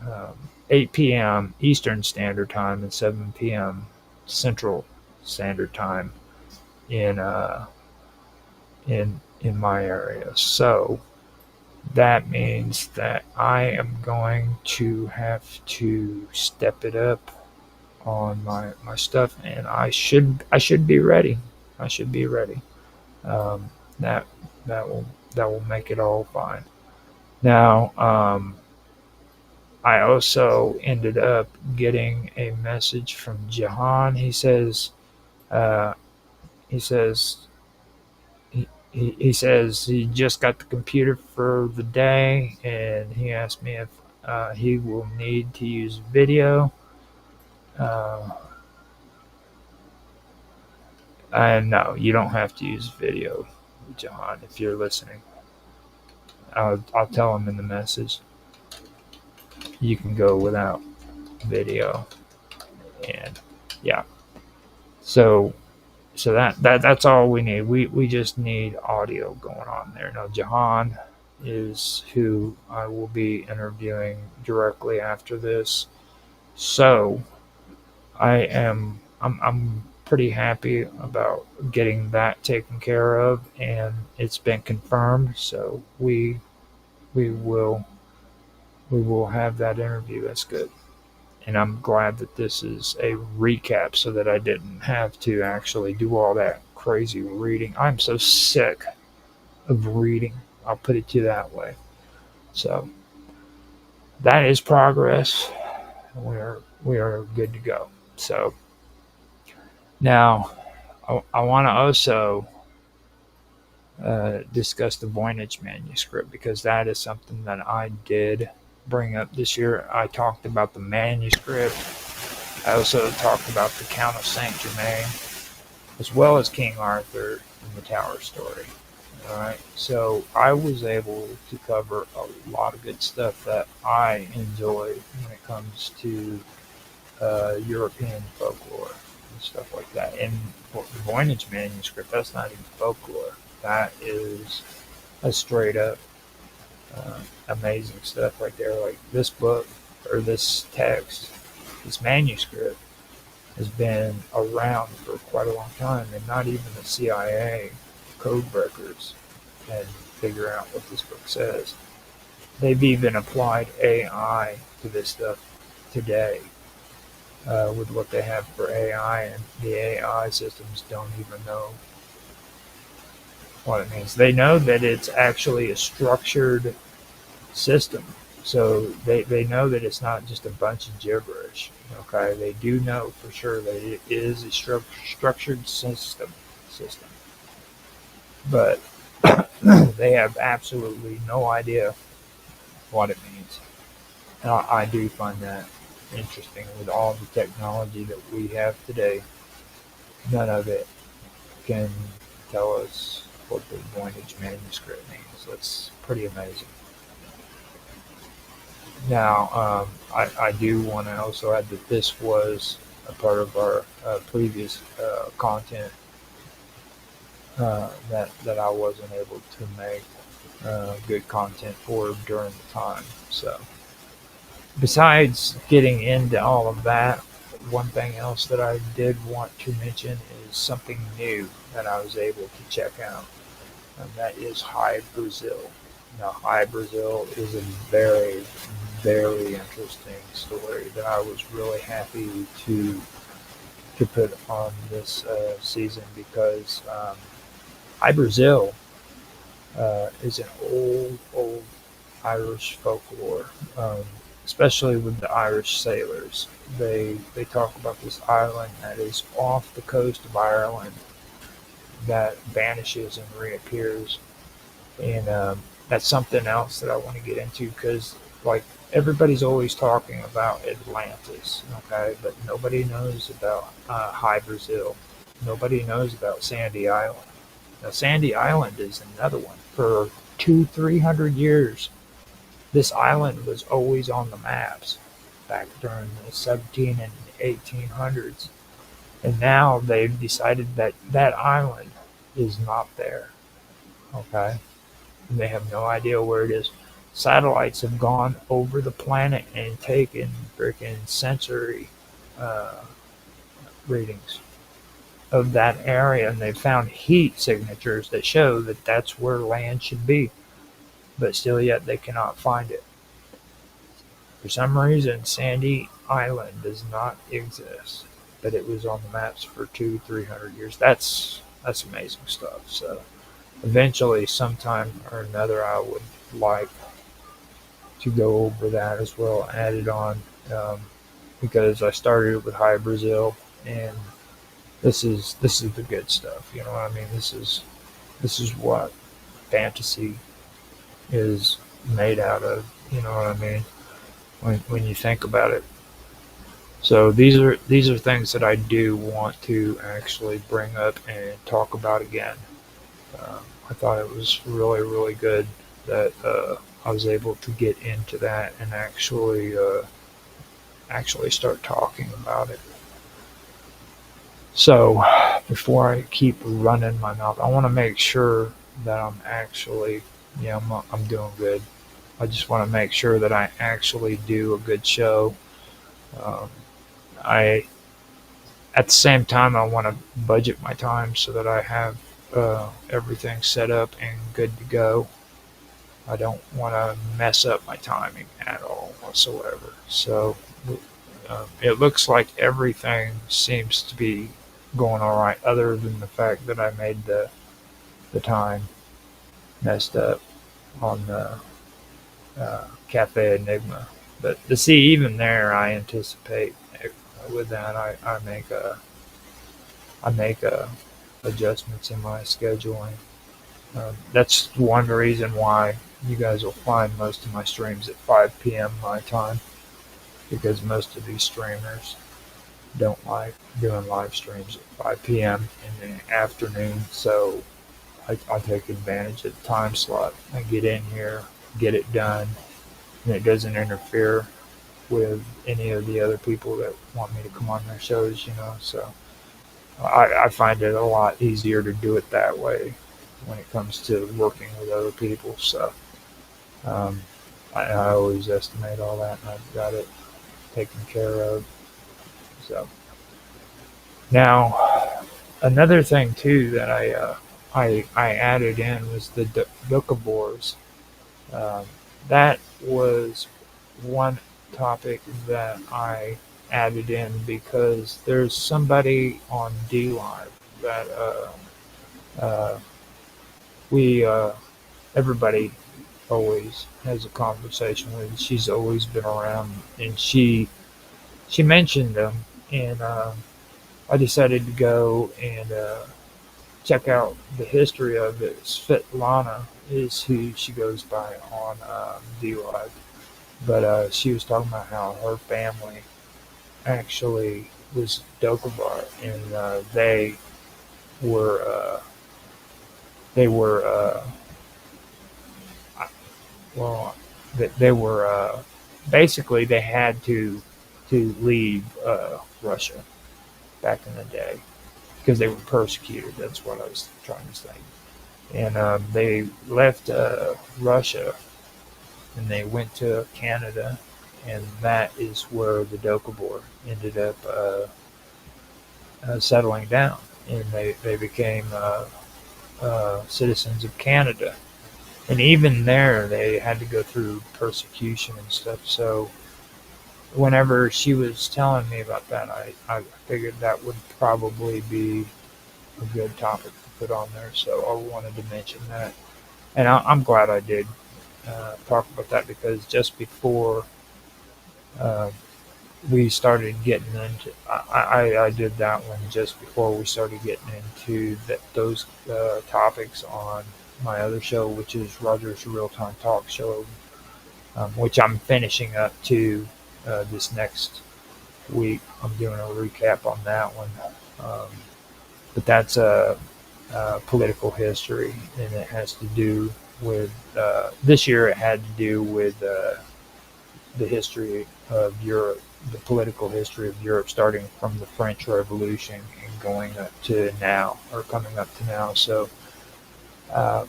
um, 8 p.m. Eastern Standard Time and 7 p.m. Central Standard Time in in my area. So that means that I am going to have to step it up on my stuff, and I should be ready. I should be ready. Um, that that will make it all fine. Now, I also ended up getting a message from Jahan. Uh, he says he says he just got the computer for the day, and he asked me if he will need to use video. Uh, and no, you don't have to use video, Jahan. If you're listening, I'll tell him in the message. You can go without video, and yeah. So that's all we need. We just need audio going on there. Now Jahan is who I will be interviewing directly after this. So I'm pretty happy about getting that taken care of, and it's been confirmed. So we will we will have that interview. That's good. And I'm glad that this is a recap so that I didn't have to actually do all that crazy reading. I'm so sick of reading. I'll put it to you that way. So that is progress. We are good to go. So now I want to also discuss the Voynich manuscript because that is something that I did bring up this year. I talked about the manuscript. I also talked about the Count of Saint Germain, as well as King Arthur and the Tower Story. All right, so I was able to cover a lot of good stuff that I enjoy when it comes to European folklore and stuff like that. And the Voynich manuscript, that's not even folklore. That is a straight up amazing stuff right there. Like this book or this text, this manuscript has been around for quite a long time, and not even the CIA code breakers can figure out what this book says. They've even applied AI to this stuff today with what they have for AI, and the AI systems don't even know what it means. They know that it's actually a structured system. So they know that it's not just a bunch of gibberish. Okay, they do know for sure that it is a structured system. But they have absolutely no idea what it means. And I do find that interesting. With all the technology that we have today, none of it can tell us what the Voynich manuscript means. That's pretty amazing. Now, I do want to also add that this was a part of our previous content that I wasn't able to make good content for during the time. So, besides getting into all of that, one thing else that I did want to mention is something new that I was able to check out, and that is High Brazil. Now, High Brazil is a very, very interesting story that I was really happy to put on this season because High Brazil is an old Irish folklore especially with the Irish sailors. They talk about this island that is off the coast of Ireland that vanishes and reappears, and that's something else that I want to get into because like everybody's always talking about Atlantis, okay, but nobody knows about High Brazil. Nobody knows about Sandy Island. Now, Sandy Island is another one. For 300 years, this island was always on the maps back during the 17 and 1800s. And now they've decided that that island is not there. Okay? And they have no idea where it is. Satellites have gone over the planet and taken freaking sensory uh, readings of that area, and they've found heat signatures that show that that's where land should be, but still yet they cannot find it. For some reason, Sandy Island does not exist, but it was on the maps for 300 years. That's amazing stuff. So eventually, sometime or another, I would like to go over that as well, add it on, because I started with High Brazil, and this is the good stuff. You know what I mean? This is what fantasy is made out of. You know what I mean? When you think about it. So these are things that I do want to actually bring up and talk about again. I thought it was really really good that I was able to get into that and actually start talking about it. So before I keep running my mouth, I want to make sure that I'm actually, yeah, I'm doing good. I just want to make sure that I actually do a good show. Um, I, at the same time, I want to budget my time so that I have everything set up and good to go. I don't want to mess up my timing at all whatsoever. So it looks like everything seems to be going all right, other than the fact that I made the time messed up on the Cafe Enigma. But to see even there, I anticipate with that I make adjustments in my scheduling. That's one reason why you guys will find most of my streams at 5 p.m. my time, because most of these streamers don't like doing live streams at 5 p.m. in the afternoon. So I take advantage of the time slot. I get in here, get it done, and it doesn't interfere with any of the other people that want me to come on their shows, you know. So I find it a lot easier to do it that way when it comes to working with other people. So I always estimate all that, and I've got it taken care of. So now another thing too that I added in was the Dukkabors. That was one topic that I added in because there's somebody on D Live that we everybody always has a conversation with. She's always been around, and she mentioned them, and I decided to go and check out the history of it. Svetlana is who she goes by on D Live, but she was talking about how her family actually was Doukhobor, and were they were well they were basically they had to leave Russia back in the day because they were persecuted. That's what I was trying to say. And they left Russia and they went to Canada, and that is where the Doukhobor ended up settling down, and they became citizens of Canada. And even there, they had to go through persecution and stuff. So whenever she was telling me about that, I figured that would probably be a good topic to put on there. So I wanted to mention that. And I'm glad I did talk about that, because just before uh, we started getting into. I did that one just before we started getting into those topics on my other show, which is Roger's Real Time Talk Show, which I'm finishing up to this next week. I'm doing a recap on that one, um, but that's political history, and it has to do with this year. It had to do with the history of Europe, the political history of Europe, starting from the French Revolution and going up to now, or coming up to now. So um,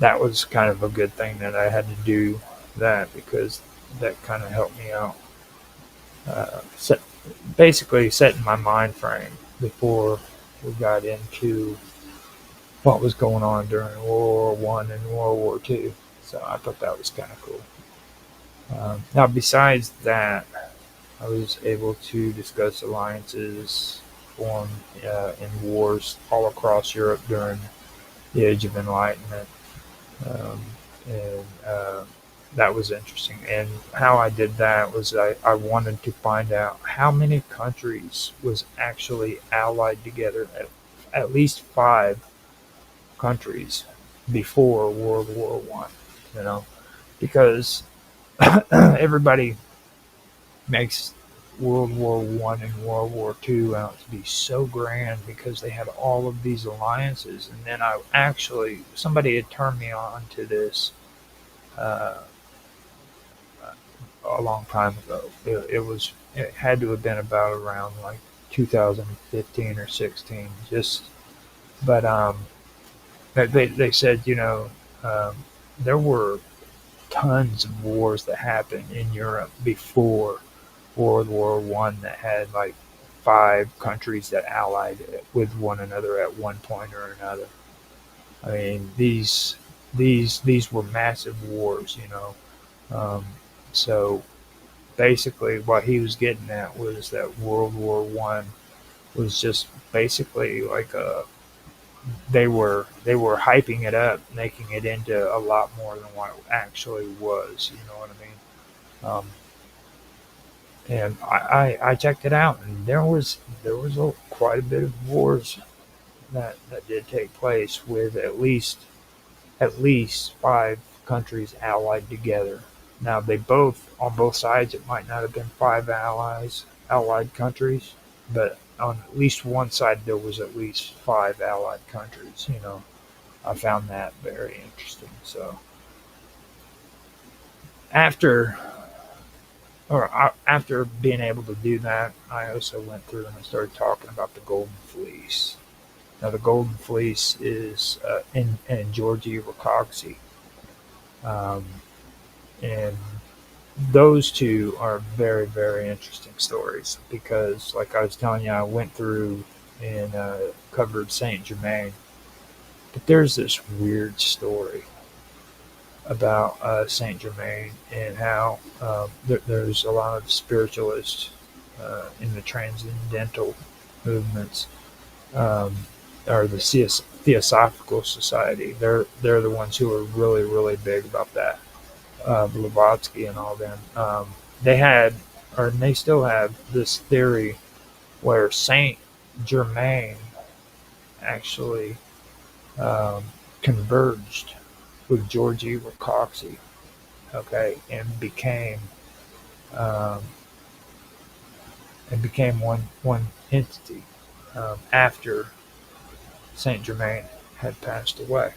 that was kind of a good thing that I had to do that, because that kind of helped me out. Basically setting my mind frame before we got into what was going on during World War One and World War Two. So I thought that was kind of cool. Now, besides that, I was able to discuss alliances formed in wars all across Europe during the Age of Enlightenment, um, and that was interesting. And how I did that was I wanted to find out how many countries was actually allied together, at least 5 countries before World War One. You know, because everybody makes World War One and World War Two out to be so grand because they had all of these alliances. And then I actually, somebody had turned me on to this uh, a long time ago. It had to have been about around like 2015 or 16. Just but they said, um, there were tons of wars that happened in Europe before World War One that had like 5 countries that allied with one another at one point or another. I mean, these were massive wars. Um, so basically, what he was getting at was that World War One was just basically like they were hyping it up, making it into a lot more than what it actually was. You know what I mean? And I checked it out, and there was quite a bit of wars that did take place with at least 5 countries allied together. Now they both on both sides, it might not have been 5 allied countries, but on at least one side there was at least 5 allied countries. I found that very interesting. So after after being able to do that, I also went through and I started talking about the Golden Fleece. Now, the Golden Fleece is in Georgie Rocoxy, um, and those two are very, very interesting stories because, like I was telling you, I went through and covered Saint Germain, but there's this weird story about Saint Germain and how there's a lot of spiritualists in the transcendental movements, um, or the Theosophical Society. They're the ones who are really, really big about that. Blavatsky and all them. They had, or they still have, this theory where Saint Germain actually um, converged with Georgie Rocoxy, okay, um, and became one entity after Saint Germain had passed away.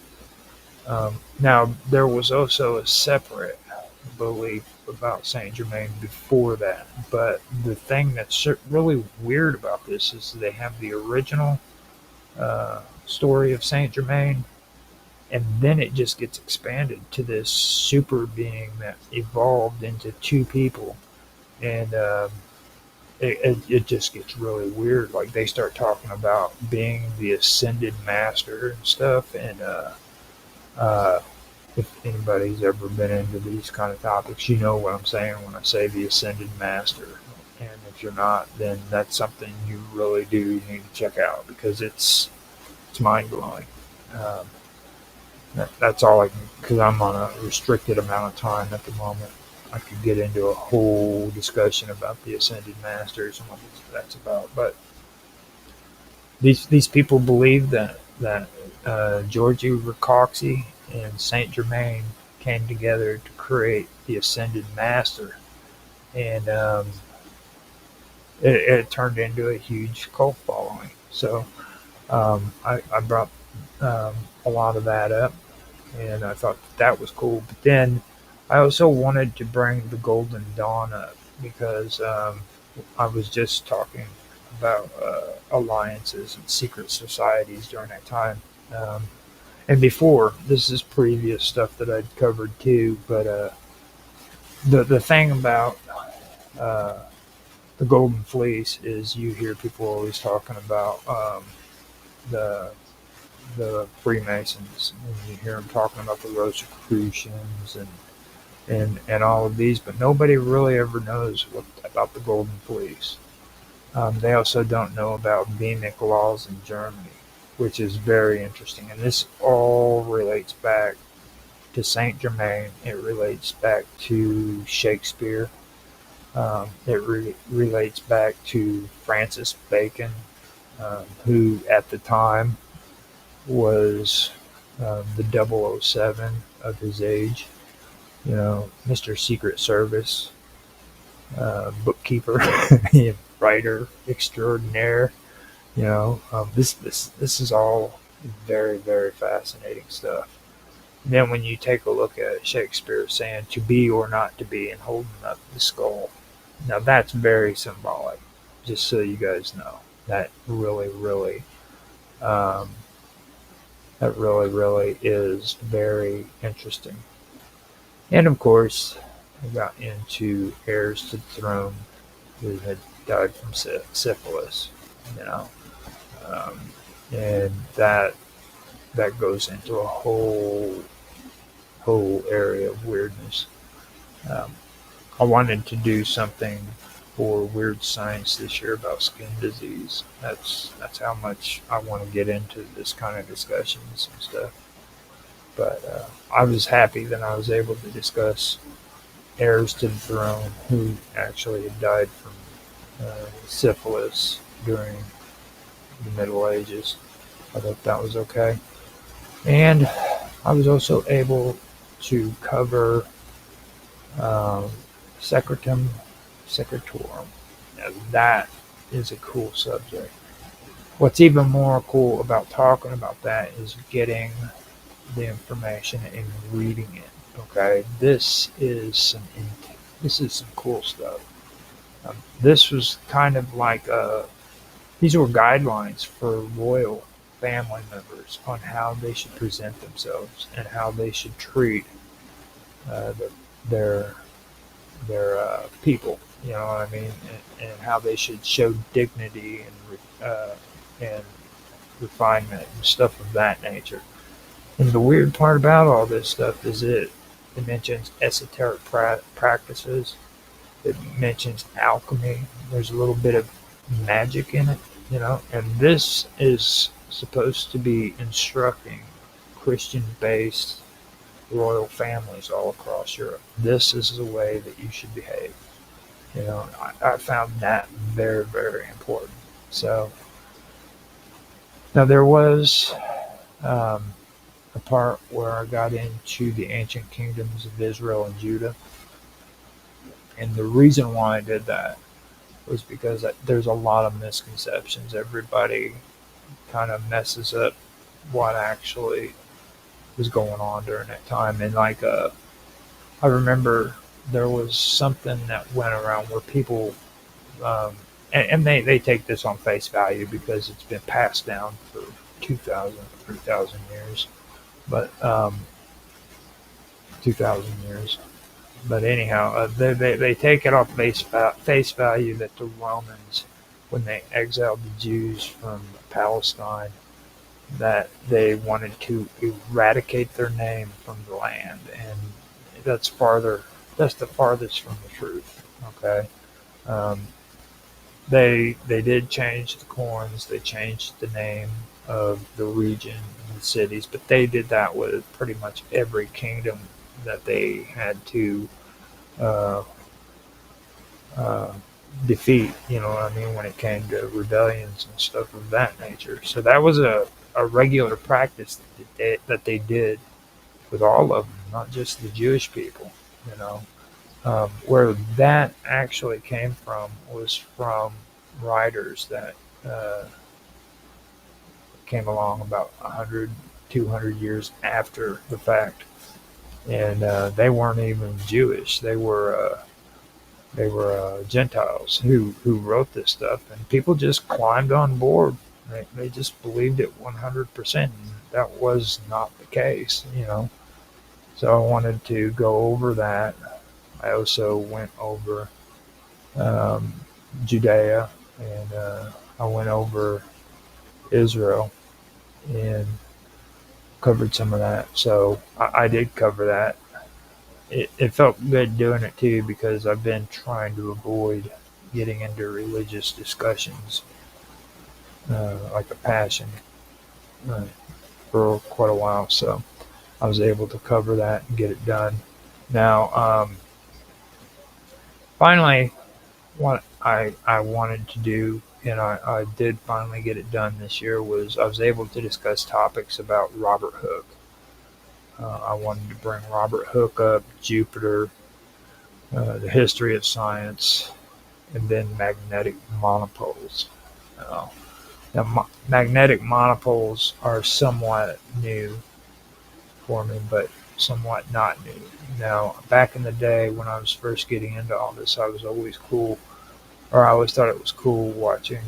Now there was also a separate belief about Saint Germain before that, but the thing that's really weird about this is they have the original story of Saint Germain, and then it just gets expanded to this super being that evolved into 2 people, and it just gets really weird. Like they start talking about being the ascended master and stuff, and uh, if anybody's ever been into these kind of topics, you know what I'm saying when I say the ascended master. And if you're not, then that's something you really do need to check out because it's mind blowing. That's all I can, because I'm on a restricted amount of time at the moment. I could get into a whole discussion about the Ascended Masters and what that's about. But these people believe that Georgie Rakoczy and Saint Germain came together to create the Ascended Master, and it turned into a huge cult following. So I brought a lot of that up, and I thought that was cool. But then I also wanted to bring the Golden Dawn up because I was just talking about alliances and secret societies during that time. And before, this is previous stuff that I'd covered too, but the thing about uh, the Golden Fleece is you hear people always talking about the Freemasons, and you hear them talking about the Rosicrucians and all of these, but nobody really ever knows about the Golden Fleece. They also don't know about Beamic laws in Germany, which is very interesting. And this all relates back to Saint Germain. It relates back to Shakespeare. It relates back to Francis Bacon, who at the time was the 007 of his age. You know, Mr. Secret Service, bookkeeper, writer extraordinaire. You know, this is all very, very fascinating stuff. And then when you take a look at Shakespeare saying "to be or not to be" and holding up the skull, now that's very symbolic. Just so you guys know, that really, really, um, really is very interesting. And of course, I got into heirs to the throne who had died from syphilis. You know, um, and that goes into a whole area of weirdness. Um, I wanted to do something for Weird Science this year about skin disease. That's how much I want to get into this kind of discussions and stuff. But I was happy that I was able to discuss heirs to the throne who actually had died from syphilis during the Middle Ages. I thought that was okay. And I was also able to cover um, Secretum Secretorum. Now that is a cool subject. What's even more cool about talking about that is getting the information and reading it. Okay, this is some cool stuff. This was kind of like these were guidelines for royal family members on how they should present themselves and how they should treat uh, the, their people. You know what I mean, and how they should show dignity and refinement and stuff of that nature. And the weird part about all this stuff is it mentions esoteric practices. It mentions alchemy. There's a little bit of magic in it, you know. And this is supposed to be instructing Christian-based royal families all across Europe. This is the way that you should behave. You know, I found that very, very important. So now there was a part where I got into the ancient kingdoms of Israel and Judah. And the reason why I did that was because there's a lot of misconceptions. Everybody kind of messes up what actually was going on during that time. And like, I remember there was something that went around where people, and they take this on face value because it's been passed down for 2,000, 3,000 years. But 2,000 years. But anyhow, they take it off face value that the Romans, when they exiled the Jews from Palestine, that they wanted to eradicate their name from the land, and that's farther. That's the farthest from the truth. Okay, um, they did change the coins. They changed the name of the region and the cities, but they did that with pretty much every kingdom that they had to uh, uh, defeat. You know what I mean? When it came to rebellions and stuff of that nature. So that was a regular practice that they did with all of them, not just the Jewish people. You know, where that actually came from was from writers that came along about 100, 200 years after the fact, and they weren't even Jewish. They were Gentiles who wrote this stuff, and people just climbed on board. They just believed it 100%. And that was not the case, you know. So I wanted to go over that. I also went over um, Judea, and I went over Israel and covered some of that. So I did cover that. It felt good doing it too because I've been trying to avoid getting into religious discussions like a passion uh, for quite a while. So I was able to cover that and get it done. Now, finally, what I wanted to do, and I did finally get it done this year, was I was able to discuss topics about Robert Hooke. I wanted to bring Robert Hooke up, Jupiter, the history of science, and then magnetic monopoles. Uh, Magnetic monopoles are somewhat new for me, but somewhat not new. Now, back in the day when I was first getting into all this, I was always cool, or I always thought it was cool watching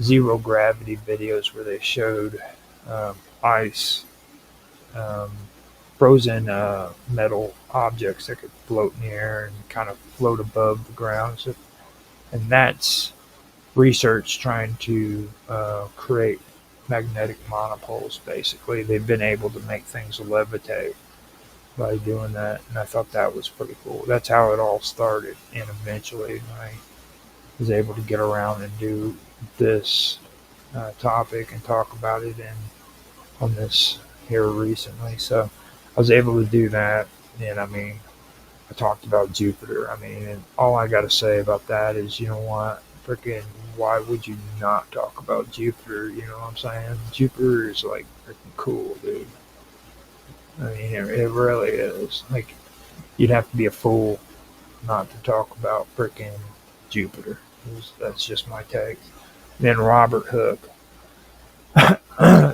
zero gravity videos where they showed ice, um, frozen metal objects that could float in the air and kind of float above the ground. So, and that's research trying to create magnetic monopoles. Basically, they've been able to make things levitate by doing that, and I thought that was pretty cool. That's how it all started, and eventually I was able to get around and do this topic and talk about it on this here recently. So I was able to do that, and I mean, I talked about Jupiter. I mean, and all I got to say about that is, you know what, freaking, why would you not talk about Jupiter? You know what I'm saying? Jupiter is like freaking cool, dude. I mean, it really is. Like, you'd have to be a fool not to talk about freaking Jupiter. That's just my take. Then Robert Hooke.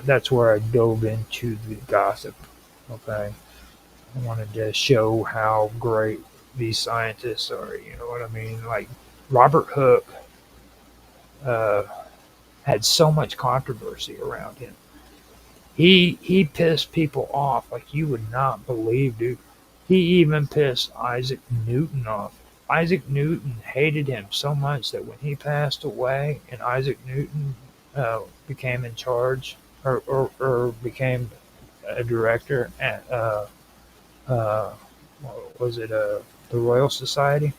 That's where I dove into the gossip. Okay. I wanted to show how great these scientists are. You know what I mean? Like, Robert Hooke uh, had so much controversy around him. He pissed people off like you would not believe, dude. He even pissed Isaac Newton off. Isaac Newton hated him so much that when he passed away and Isaac Newton became in charge, or became a director at what was it, the Royal Society,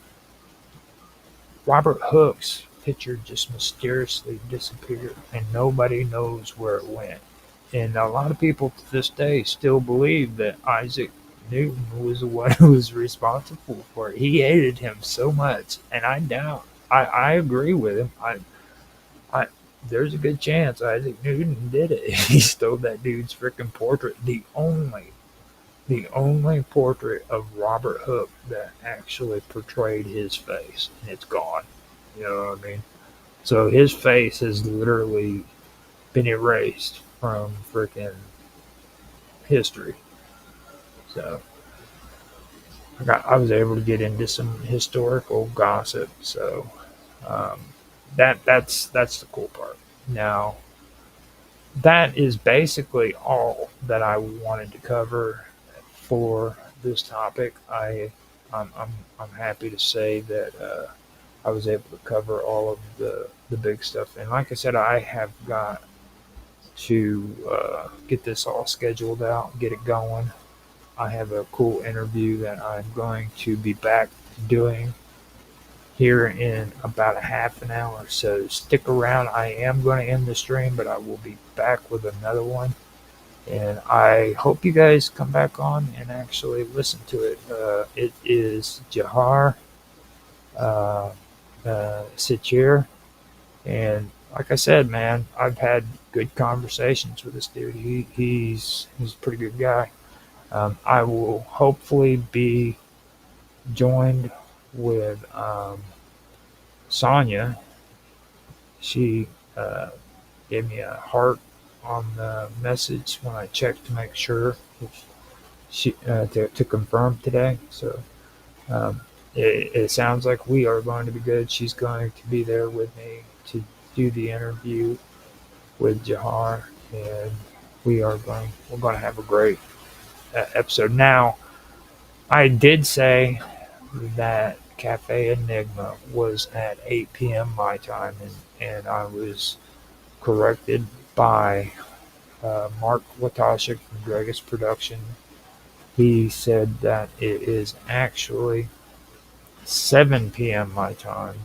Robert Hooke's picture just mysteriously disappeared and nobody knows where it went. And a lot of people to this day still believe that Isaac Newton was the one who was responsible for it. He hated him so much, and I doubt. I agree with him. I there's a good chance Isaac Newton did it. He stole that dude's freaking portrait. The only portrait of Robert Hooke that actually portrayed his face, and it's gone. You know what I mean? So his face has literally been erased from freaking history. So I was able to get into some historical gossip. So um, that's the cool part. Now that is basically all that I wanted to cover for this topic. I'm happy to say that I was able to cover all of the big stuff. And like I said, I have got to get this all scheduled out, get it going. I have a cool interview that I'm going to be back doing here in about a half an hour. So stick around. I am going to end the stream, but I will be back with another one. And I hope you guys come back on and actually listen to it. It is Jahar Sichir. And like I said, man, I've had good conversations with this dude. He's a pretty good guy. I will hopefully be joined with Sonia. She gave me a heart on the message when I checked to make sure if she to confirm today. So it sounds like we are going to be good. She's going to be there with me to do the interview with Jahar, and we're going to have a great episode. Now, I did say that Cafe Enigma was at 8 p.m. my time, and I was corrected by Mark Watashik from Gregus Production. He said that it is actually 7 p.m. my time,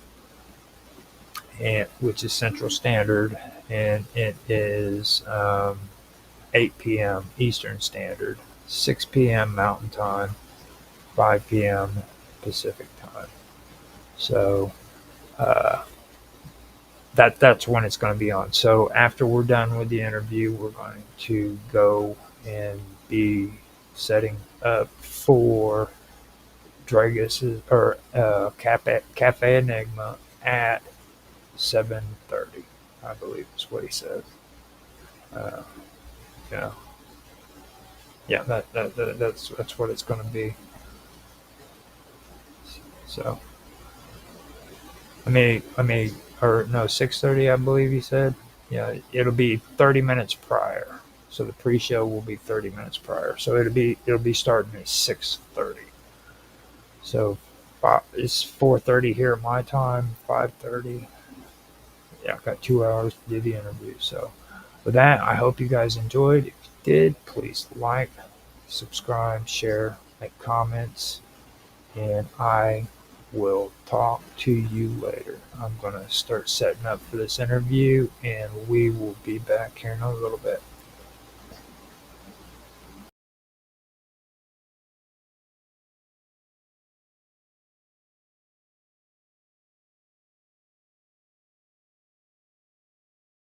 and which is Central Standard, and it is 8 p.m. Eastern Standard, 6 p.m. Mountain Time, 5 p.m. Pacific Time. So that's when it's going to be on. So after we're done with the interview, we're going to go and be setting up for Dragus or Cafe Enigma at 7:30, I believe is what he said. Uh, yeah, yeah, that's what it's going to be. So or no, 6:30, I believe he said. Yeah, it'll be 30 minutes prior. So the pre-show will be 30 minutes prior. So it'll be starting at 6:30. So it's 4:30 here at my time, 5:30. Yeah, I've got 2 hours to do the interview. So with that, I hope you guys enjoyed. If you did, please like, subscribe, share, make comments, and I will talk to you later. I'm going to start setting up for this interview, and we will be back here in a little bit.